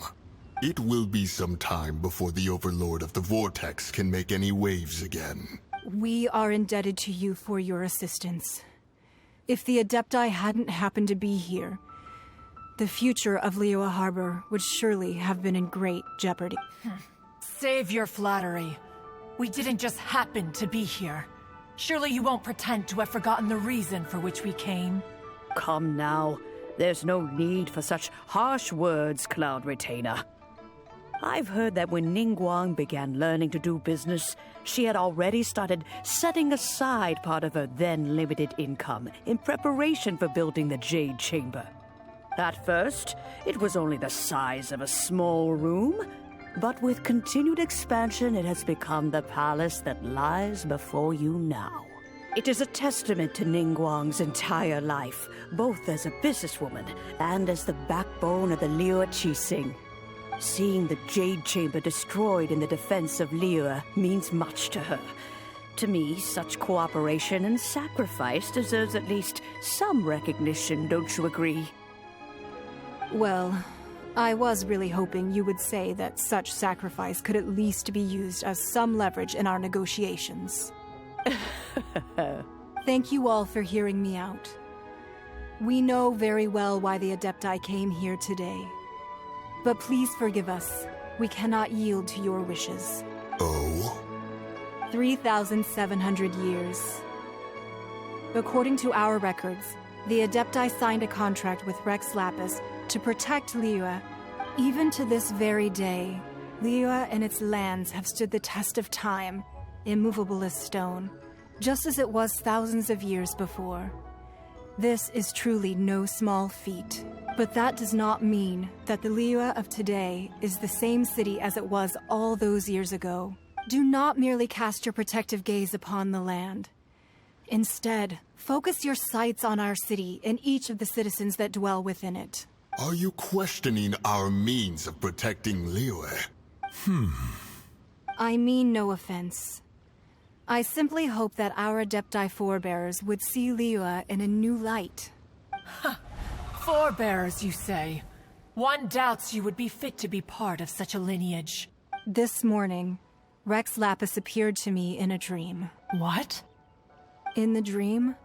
It will be some time before the Overlord of the Vortex can make any waves again. We are indebted to you for your assistance. If the Adepti hadn't happened to be here, the future of Liyue Harbor would surely have been in great jeopardy. Save your flattery. We didn't just happen to be here. Surely you won't pretend to have forgotten the reason for which we came. Come now. There's no need for such harsh words, Cloud Retainer. I've heard that when Ningguang began learning to do business, she had already started setting aside part of her then limited income in preparation for building the Jade Chamber. At first, it was only the size of a small room, but with continued expansion, it has become the palace that lies before you now. It is a testament to Ningguang's entire life, both as a businesswoman and as the backbone of the Liyue Qixing. Seeing the Jade Chamber destroyed in the defense of Liyue means much to her. To me, such cooperation and sacrifice deserves at least some recognition, don't you agree? Well, I was really hoping you would say that such sacrifice could at least be used as some leverage in our negotiations. Thank you all for hearing me out. We know very well why the Adepti came here today. But please forgive us. We cannot yield to your wishes. Oh? 3,700 years. According to our records, the Adepti signed a contract with Rex Lapis to protect Liyue. Even to this very day, Liyue and its lands have stood the test of time, immovable as stone, just as it was thousands of years before. This is truly no small feat. But that does not mean that the Liyue of today is the same city as it was all those years ago. Do not merely cast your protective gaze upon the land. Instead, focus your sights on our city and each of the citizens that dwell within it. Are you questioning our means of protecting Liyue? I mean no offense. I simply hope that our Adepti forebears would see Liyue in a new light. Forebears, you say? One doubts you would be fit to be part of such a lineage. This morning, Rex Lapis appeared to me in a dream. What? In the dream,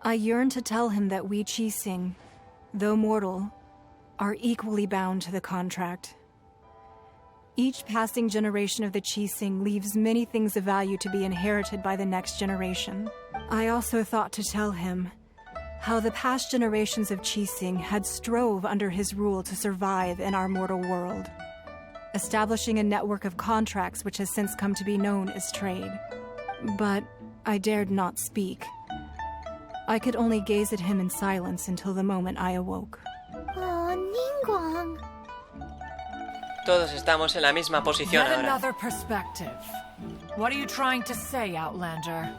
I yearned to tell him that we Qixing, though mortal, are equally bound to the contract. Each passing generation of the Qixing leaves many things of value to be inherited by the next generation. I also thought to tell him how the past generations of Qixing had strove under his rule to survive in our mortal world, establishing a network of contracts which has since come to be known as trade. But I dared not speak. I could only gaze at him in silence until the moment I awoke. Oh, Ningguang. Todos estamos en la misma posición Yet ahora. another perspective. What are you trying to say, Outlander?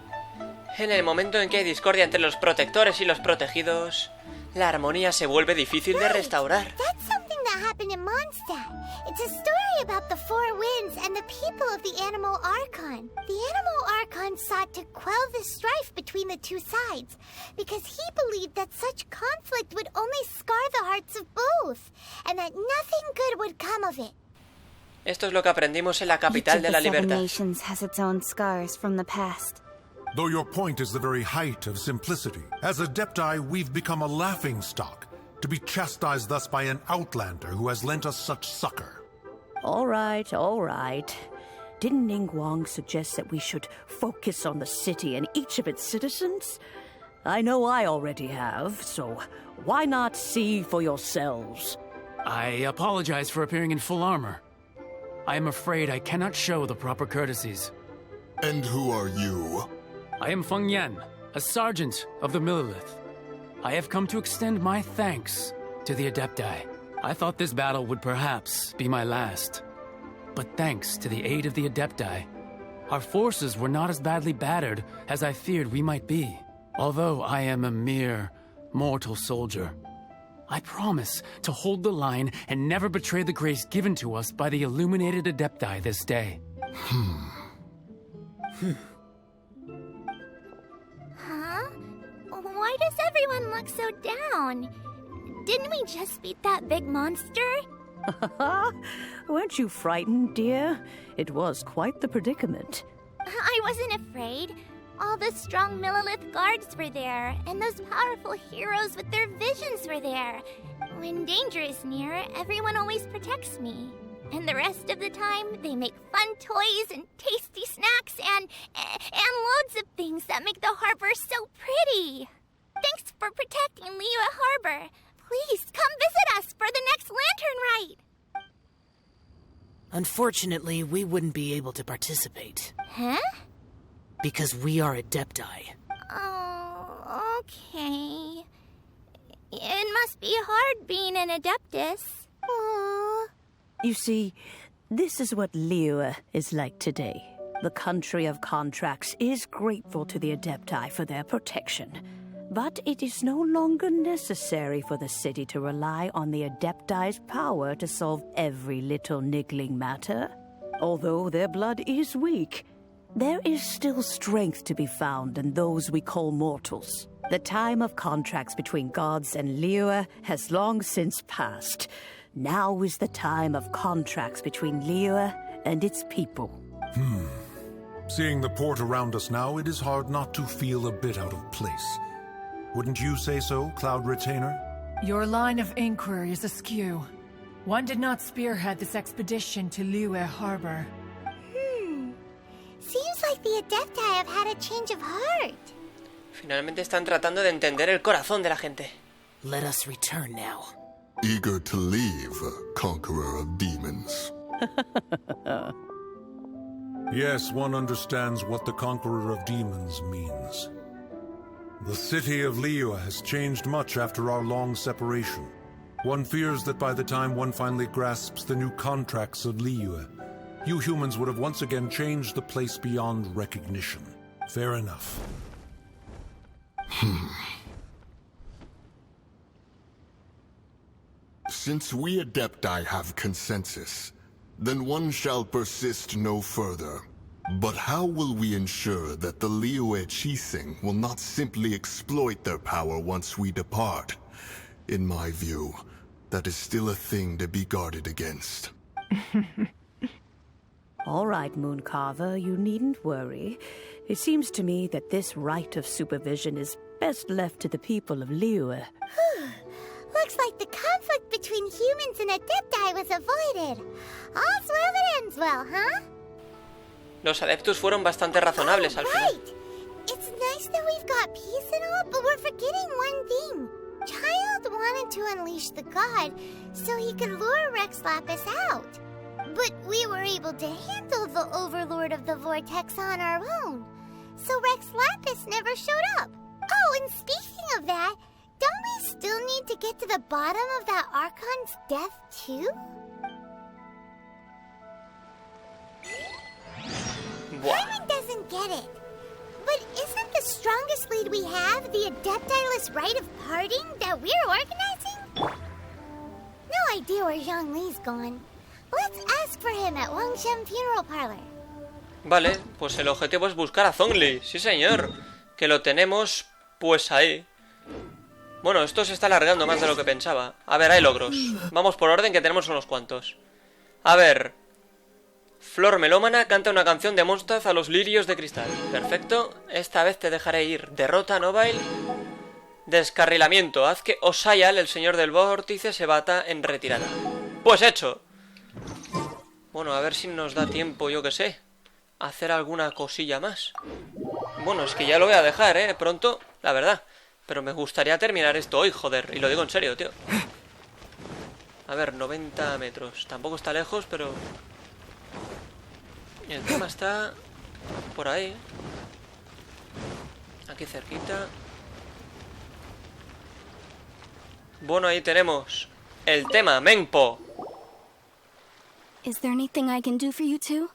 En el momento en que hay discordia entre los protectores y los protegidos, la armonía se vuelve difícil de restaurar. That's something that happened in Mondstadt. It's a story about the four winds and the people of the Animal Archon. The Animal Archon sought to quell the strife between the two sides, because he believed that such conflict would only scar the hearts of both, and that nothing good would come of it. Esto es lo que aprendimos en la capital de la Each of the libertad. Seven Nations has its own scars from the past. Though your point is the very height of simplicity, as Adepti we've become a laughingstock, to be chastised thus by an outlander who has lent us such succor. All right, all right. Didn't Ningguang suggest that we should focus on the city and each of its citizens? I know I already have, so why not see for yourselves? I apologize for appearing in full armor. I am afraid I cannot show the proper courtesies. And who are you? I am Feng Yan, a sergeant of the Millelith. I have come to extend my thanks to the Adepti. I thought this battle would perhaps be my last. But thanks to the aid of the Adepti, our forces were not as badly battered as I feared we might be. Although I am a mere mortal soldier, I promise to hold the line and never betray the grace given to us by the illuminated Adepti this day. Huh? Why does everyone look so down? Didn't we just beat that big monster? Weren't you frightened, dear? It was quite the predicament. I wasn't afraid. All the strong Millelith guards were there, and those powerful heroes with their visions were there. When danger is near, everyone always protects me. And the rest of the time, they make fun toys and tasty snacks and loads of things that make the harbor so pretty. Thanks for protecting Liyue Harbor. Please come visit us for the next lantern rite. Unfortunately, we wouldn't be able to participate. Huh? Because we are Adepti. Oh, okay. It must be hard being an Adeptus. Aww. You see, this is what Liyue is like today. The country of contracts is grateful to the Adepti for their protection. But it is no longer necessary for the city to rely on the Adepti's power to solve every little niggling matter. Although their blood is weak, there is still strength to be found in those we call mortals. The time of contracts between gods and Liyue has long since passed. Now is the time of contracts between Liyue and its people. Seeing the port around us now, it is hard not to feel a bit out of place. Wouldn't you say so, Cloud Retainer? Your line of inquiry is askew. One did not spearhead this expedition to Liyue Harbor. Seems like the Adepti have had a change of heart. Finalmente están tratando de entender el corazón de la gente. Let us return now. Eager to leave, conqueror of demons. Yes, one understands what the Conqueror of Demons means. The city of Liyue has changed much after our long separation. One fears that by the time one finally grasps the new contracts of Liyue, you humans would have once again changed the place beyond recognition. Fair enough. Since we Adepti have consensus, then one shall persist no further. But how will we ensure that the Liyue Qixing will not simply exploit their power once we depart? In my view, that is still a thing to be guarded against. All right, Mooncarver, you needn't worry. It seems to me that this right of supervision is best left to the people of Liyue. Looks like the conflict between humans and Adepti was avoided. All's well that ends well, huh? Los adeptos fueron bastante razonables al final. Right. It's nice that we've got peace and all, but we're forgetting one thing. Child wanted to unleash the god so he could lure Rex Lapis out. But we were able to handle the Overlord of the Vortex on our own. So Rex Lapis never showed up. Oh, and speaking of that, don't we still need to get to the bottom of that Archon's death too? Hyman doesn't get it. But isn't the strongest lead we have the Adeptiless rite of parting that we're organizing? No idea where Zhongli's gone. Let's ask for him at Wangshan Funeral Parlor. Vale, pues el objetivo es buscar a Zhongli. Sí, señor. Que lo tenemos, pues ahí. Bueno, esto se está alargando más de lo que pensaba. A ver, hay logros. Vamos por orden que tenemos unos cuantos. A ver. Flor melómana canta una canción de Mondstadt a los lirios de cristal. Perfecto. Esta vez te dejaré ir. Derrota a Nobile. Descarrilamiento. Haz que Osayal, el señor del vórtice, se bata en retirada. Pues hecho. Bueno, a ver si nos da tiempo, yo que sé, a hacer alguna cosilla más. Bueno, es que ya lo voy a dejar, pronto, la verdad. Pero me gustaría terminar esto hoy, joder. Y lo digo en serio, tío. A ver, 90 metros. Tampoco está lejos, pero... el tema está por ahí. Aquí cerquita. Bueno, ahí tenemos el tema, Menpo. Is there anything I can do for you two?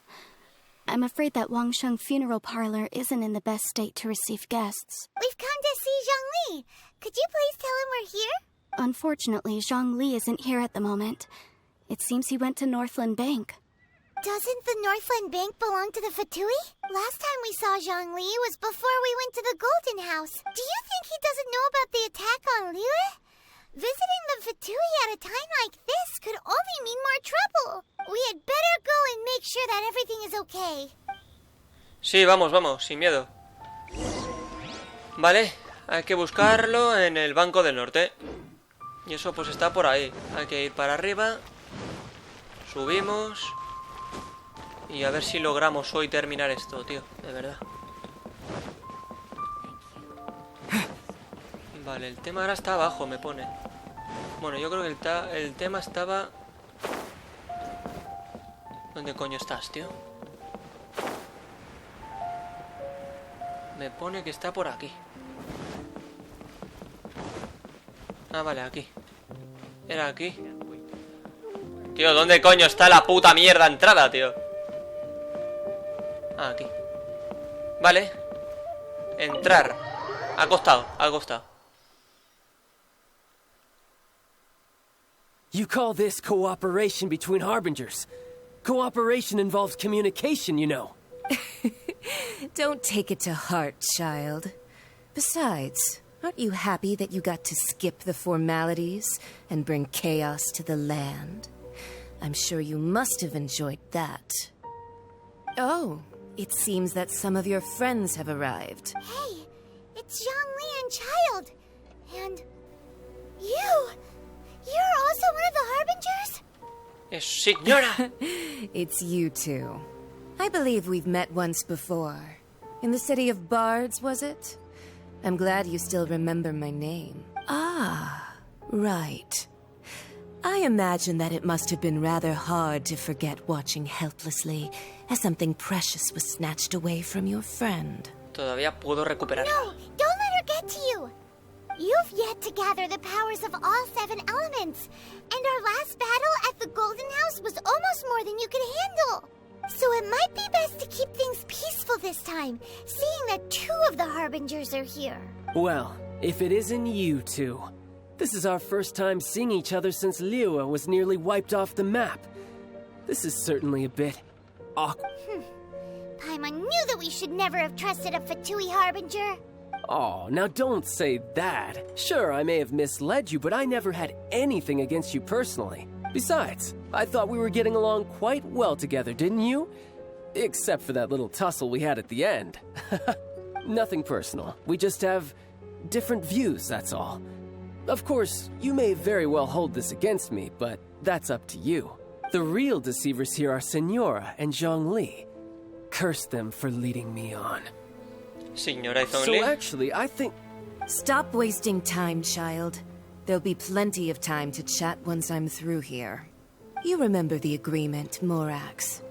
I'm afraid that Wangshan Funeral Parlor isn't in the best state to receive guests. We've come to see Zhongli. Could you please tell him we're here? Unfortunately, Zhongli isn't here at the moment. It seems he went to Northland Bank. Doesn't the Northland Bank belong to the Fatui? Last time we saw Zhongli was before we went to the Golden House. Do you think he doesn't know about the attack on Liyue? Visiting the Fatui at a time like this could only mean more trouble. We had better go and make sure that everything is okay. Sí, vamos, vamos, sin miedo. Vale, hay que buscarlo en el Banco del Norte. Y eso pues está por ahí. Hay que ir para arriba. Subimos. Y a ver si logramos hoy terminar esto, tío, de verdad. Vale, el tema ahora está abajo, me pone. Bueno, yo creo que el tema estaba... ¿Dónde coño estás, tío? Me pone que está por aquí. Ah, vale, aquí. Era aquí. Tío, ¿dónde coño está la puta mierda entrada, tío? Ah, aquí. Vale. Entrar. Al costado, al costado. You call this cooperation between harbingers? Cooperation involves communication, you know. Don't take it to heart, child. Besides, aren't you happy that you got to skip the formalities and bring chaos to the land? I'm sure you must have enjoyed that. Oh, it seems that some of your friends have arrived. Hey, it's Zhongli and Child. And you! You're also one of the Harbingers? Señora! It's you two. I believe we've met once before. In the city of Bards, was it? I'm glad you still remember my name. Ah, right. I imagine that it must have been rather hard to forget watching helplessly as something precious was snatched away from your friend. Todavía puedo recuperar. No, don't let her get to you. You've yet to gather the powers of all 7 elements, and our last battle at the Golden House was almost more than you could handle. So it might be best to keep things peaceful this time, seeing that 2 of the Harbingers are here. Well, if it isn't you two. This is our first time seeing each other since Liyue was nearly wiped off the map. This is certainly a bit awkward. Paimon knew that we should never have trusted a Fatui Harbinger. Oh, now don't say that. Sure, I may have misled you, but I never had anything against you personally. Besides, I thought we were getting along quite well together, didn't you? Except for that little tussle we had at the end. Nothing personal. We just have different views, that's all. Of course, you may very well hold this against me, but that's up to you. The real deceivers here are Senora and Zhongli. Curse them for leading me on. Señora y Zhongli. So actually, I think... Stop wasting time, child. There'll be plenty of time to chat once I'm through here. You remember the agreement, Morax.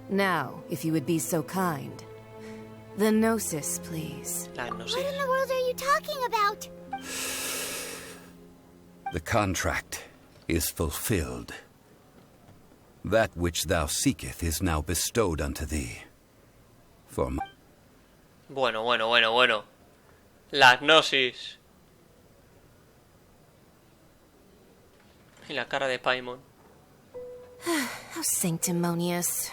Now, if you would be so kind. The Gnosis, please. La Gnosis. What in the world are you talking about? The contract is fulfilled. That which thou seeketh is now bestowed unto thee. For my... Bueno. La Gnosis. Y la cara de Paimon. How sanctimonious.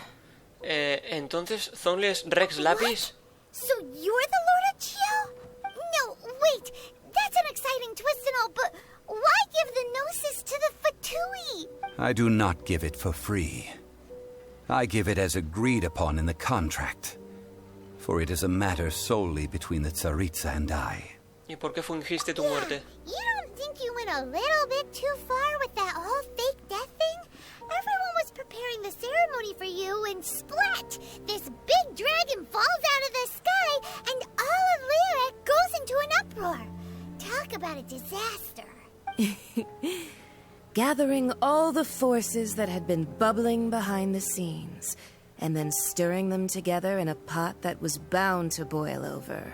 Entonces, ¿Zhongli es Rex Lapis? So you're the Lord of Chiel? No, wait. That's an exciting twist and all, but why give the Gnosis to the Fatui? I do not give it for free. I give it as agreed upon in the contract. For it is a matter solely between the Tsaritsa and I. ¿Y por qué fingiste tu muerte? You don't think you went a little bit too far with that whole fake death thing? Everyone was preparing the ceremony for you, and splat! This big dragon falls out of the sky, and all of Lyra goes into an uproar. Talk about a disaster. Gathering all the forces that had been bubbling behind the scenes, and then stirring them together in a pot that was bound to boil over.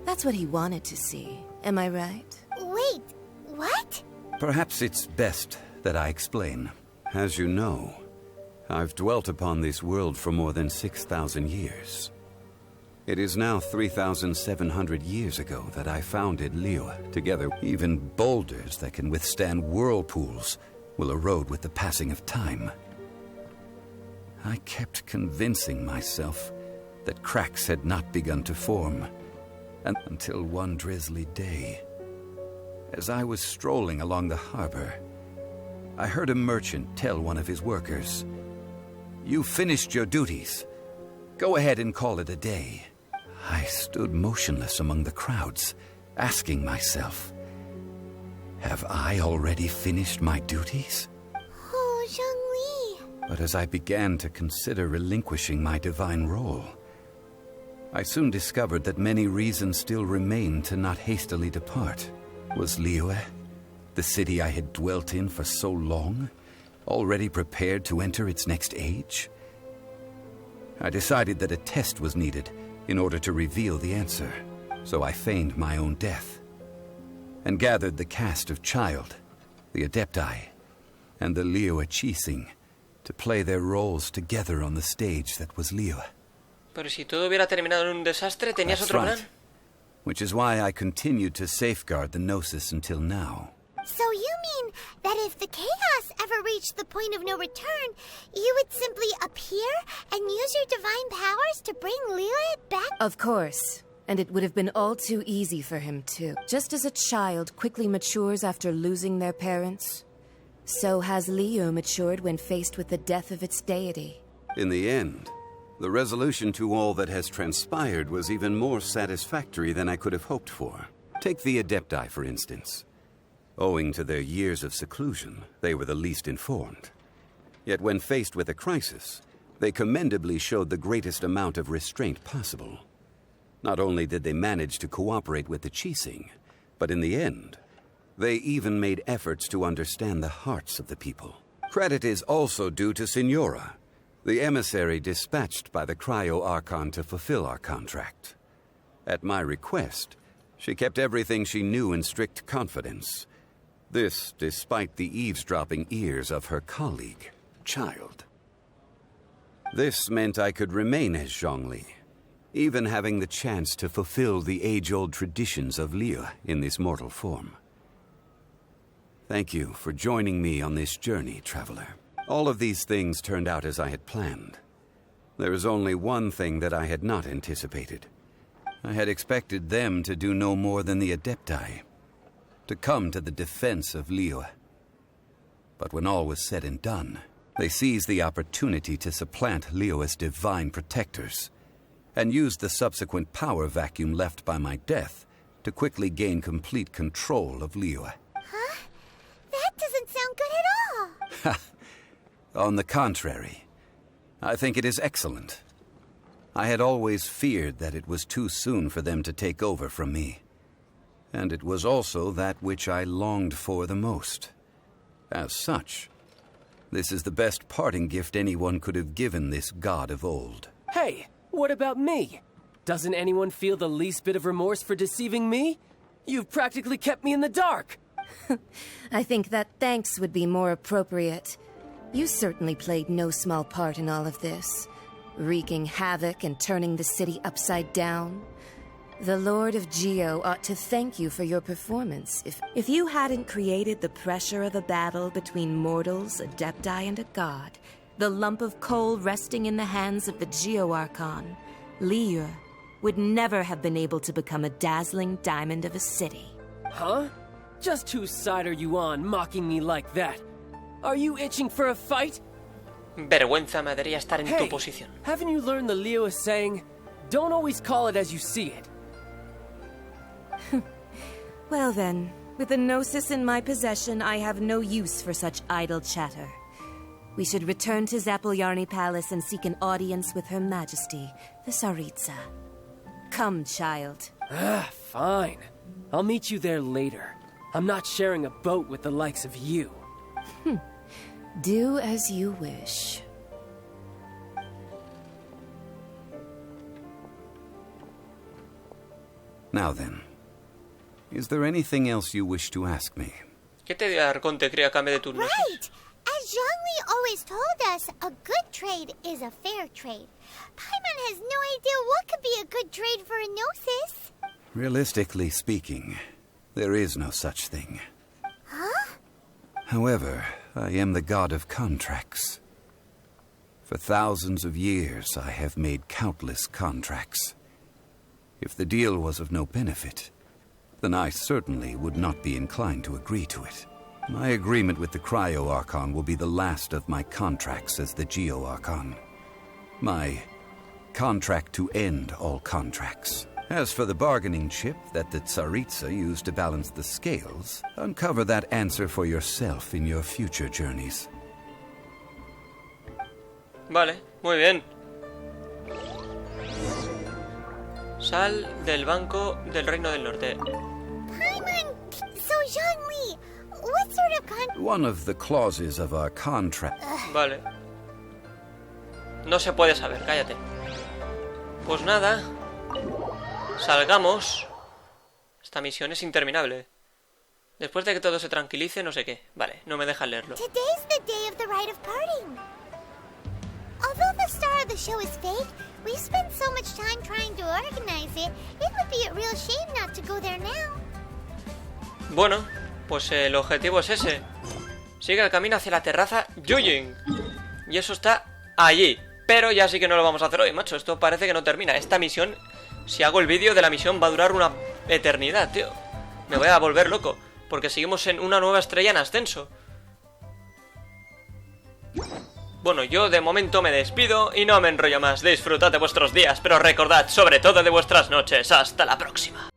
That's what he wanted to see. Am I right? Wait, what? Perhaps it's best that I explain. As you know, I've dwelt upon this world for more than 6,000 years. It is now 3,700 years ago that I founded Liyue. Together, even boulders that can withstand whirlpools will erode with the passing of time. I kept convincing myself that cracks had not begun to form, and until one drizzly day, as I was strolling along the harbor, I heard a merchant tell one of his workers, "You finished your duties. Go ahead and call it a day." I stood motionless among the crowds, asking myself, have I already finished my duties? Oh, Zhongli. But as I began to consider relinquishing my divine role, I soon discovered that many reasons still remained to not hastily depart. Was Liyue, the city I had dwelt in for so long, already prepared to enter its next age? I decided that a test was needed in order to reveal the answer, so I feigned my own death, and gathered the cast of Child, the Adepti, and the Liyue Chising to play their roles together on the stage that was Liyue. Pero si todo hubiera terminado en un desastre, ¿tenías otro plan? Which is why I continued to safeguard the Gnosis until now. So you mean that if the chaos ever reached the point of no return, you would simply appear and use your divine powers to bring Liyue back? Of course. And it would have been all too easy for him, too. Just as a child quickly matures after losing their parents, so has Liyue matured when faced with the death of its deity. In the end, the resolution to all that has transpired was even more satisfactory than I could have hoped for. Take the Adepti, for instance. Owing to their years of seclusion, they were the least informed. Yet when faced with a crisis, they commendably showed the greatest amount of restraint possible. Not only did they manage to cooperate with the Chising, but in the end, they even made efforts to understand the hearts of the people. Credit is also due to Senora, the emissary dispatched by the Cryo-Archon to fulfill our contract. At my request, she kept everything she knew in strict confidence. This despite the eavesdropping ears of her colleague, Child. This meant I could remain as Zhongli, even having the chance to fulfill the age-old traditions of Liyue in this mortal form. Thank you for joining me on this journey, traveler. All of these things turned out as I had planned. There is only one thing that I had not anticipated. I had expected them to do no more than the Adepti, to come to the defense of Liyue. But when all was said and done, they seized the opportunity to supplant Liyue's divine protectors, and used the subsequent power vacuum left by my death to quickly gain complete control of Liyue. On the contrary, I think it is excellent. I had always feared that it was too soon for them to take over from me. And it was also that which I longed for the most. As such, this is the best parting gift anyone could have given this god of old. Hey, what about me? Doesn't anyone feel the least bit of remorse for deceiving me? You've practically kept me in the dark. I think that thanks would be more appropriate. You certainly played no small part in all of this, wreaking havoc and turning the city upside down. The Lord of Geo ought to thank you for your performance. If you hadn't created the pressure of a battle between mortals, adepti, and a god, the lump of coal resting in the hands of the Geo Archon, Liyue, would never have been able to become a dazzling diamond of a city. Huh? Just whose side are you on, mocking me like that? Are you itching for a fight? Vergüenza me daría estar en tu posición. Haven't you learned the Liyue saying, don't always call it as you see it? Well then, with the Gnosis in my possession, I have no use for such idle chatter. We should return to Zapoljarny Palace and seek an audience with Her Majesty, the Tsaritsa. Come, child. Fine. I'll meet you there later. I'm not sharing a boat with the likes of you. Do as you wish. Now then, is there anything else you wish to ask me? ¿Qué te dio Arconte crea a cambio de turnos? Right! As Zhongli always told us, a good trade is a fair trade. Paimon has no idea what could be a good trade for a Gnosis. Realistically speaking, there is no such thing. Huh? However, I am the god of contracts. For thousands of years, I have made countless contracts. If the deal was of no benefit, then I certainly would not be inclined to agree to it. My agreement with the Cryo Archon will be the last of my contracts as the Geo Archon. My contract to end all contracts. As for the bargaining chip that the Tsaritsa used to balance the scales, uncover that answer for yourself in your future journeys. Vale, muy bien. Sal del Banco del Reino del Norte. Paimon, so Zhongli, what sort of contract? One of the clauses of our contract. Vale. No se puede saber, cállate. Pues nada. Salgamos. Esta misión es interminable. Después de que todo se tranquilice, no sé qué. Vale, no me dejan leerlo. Today's the day of the rite of parting. Although the star of the show is fake, we've spent so much time trying to organize it, it would be a real shame not to go there now. Bueno, pues el objetivo es ese. Sigue el camino hacia la terraza Yujing. Y eso está allí. Pero ya sí que no lo vamos a hacer hoy, macho. Esto parece que no termina. Esta misión, si hago el vídeo de la misión, va a durar una eternidad, tío. Me voy a volver loco. Porque seguimos en una nueva estrella en ascenso. Bueno, yo de momento me despido y no me enrollo más. Disfrutad de vuestros días, pero recordad sobre todo de vuestras noches. Hasta la próxima.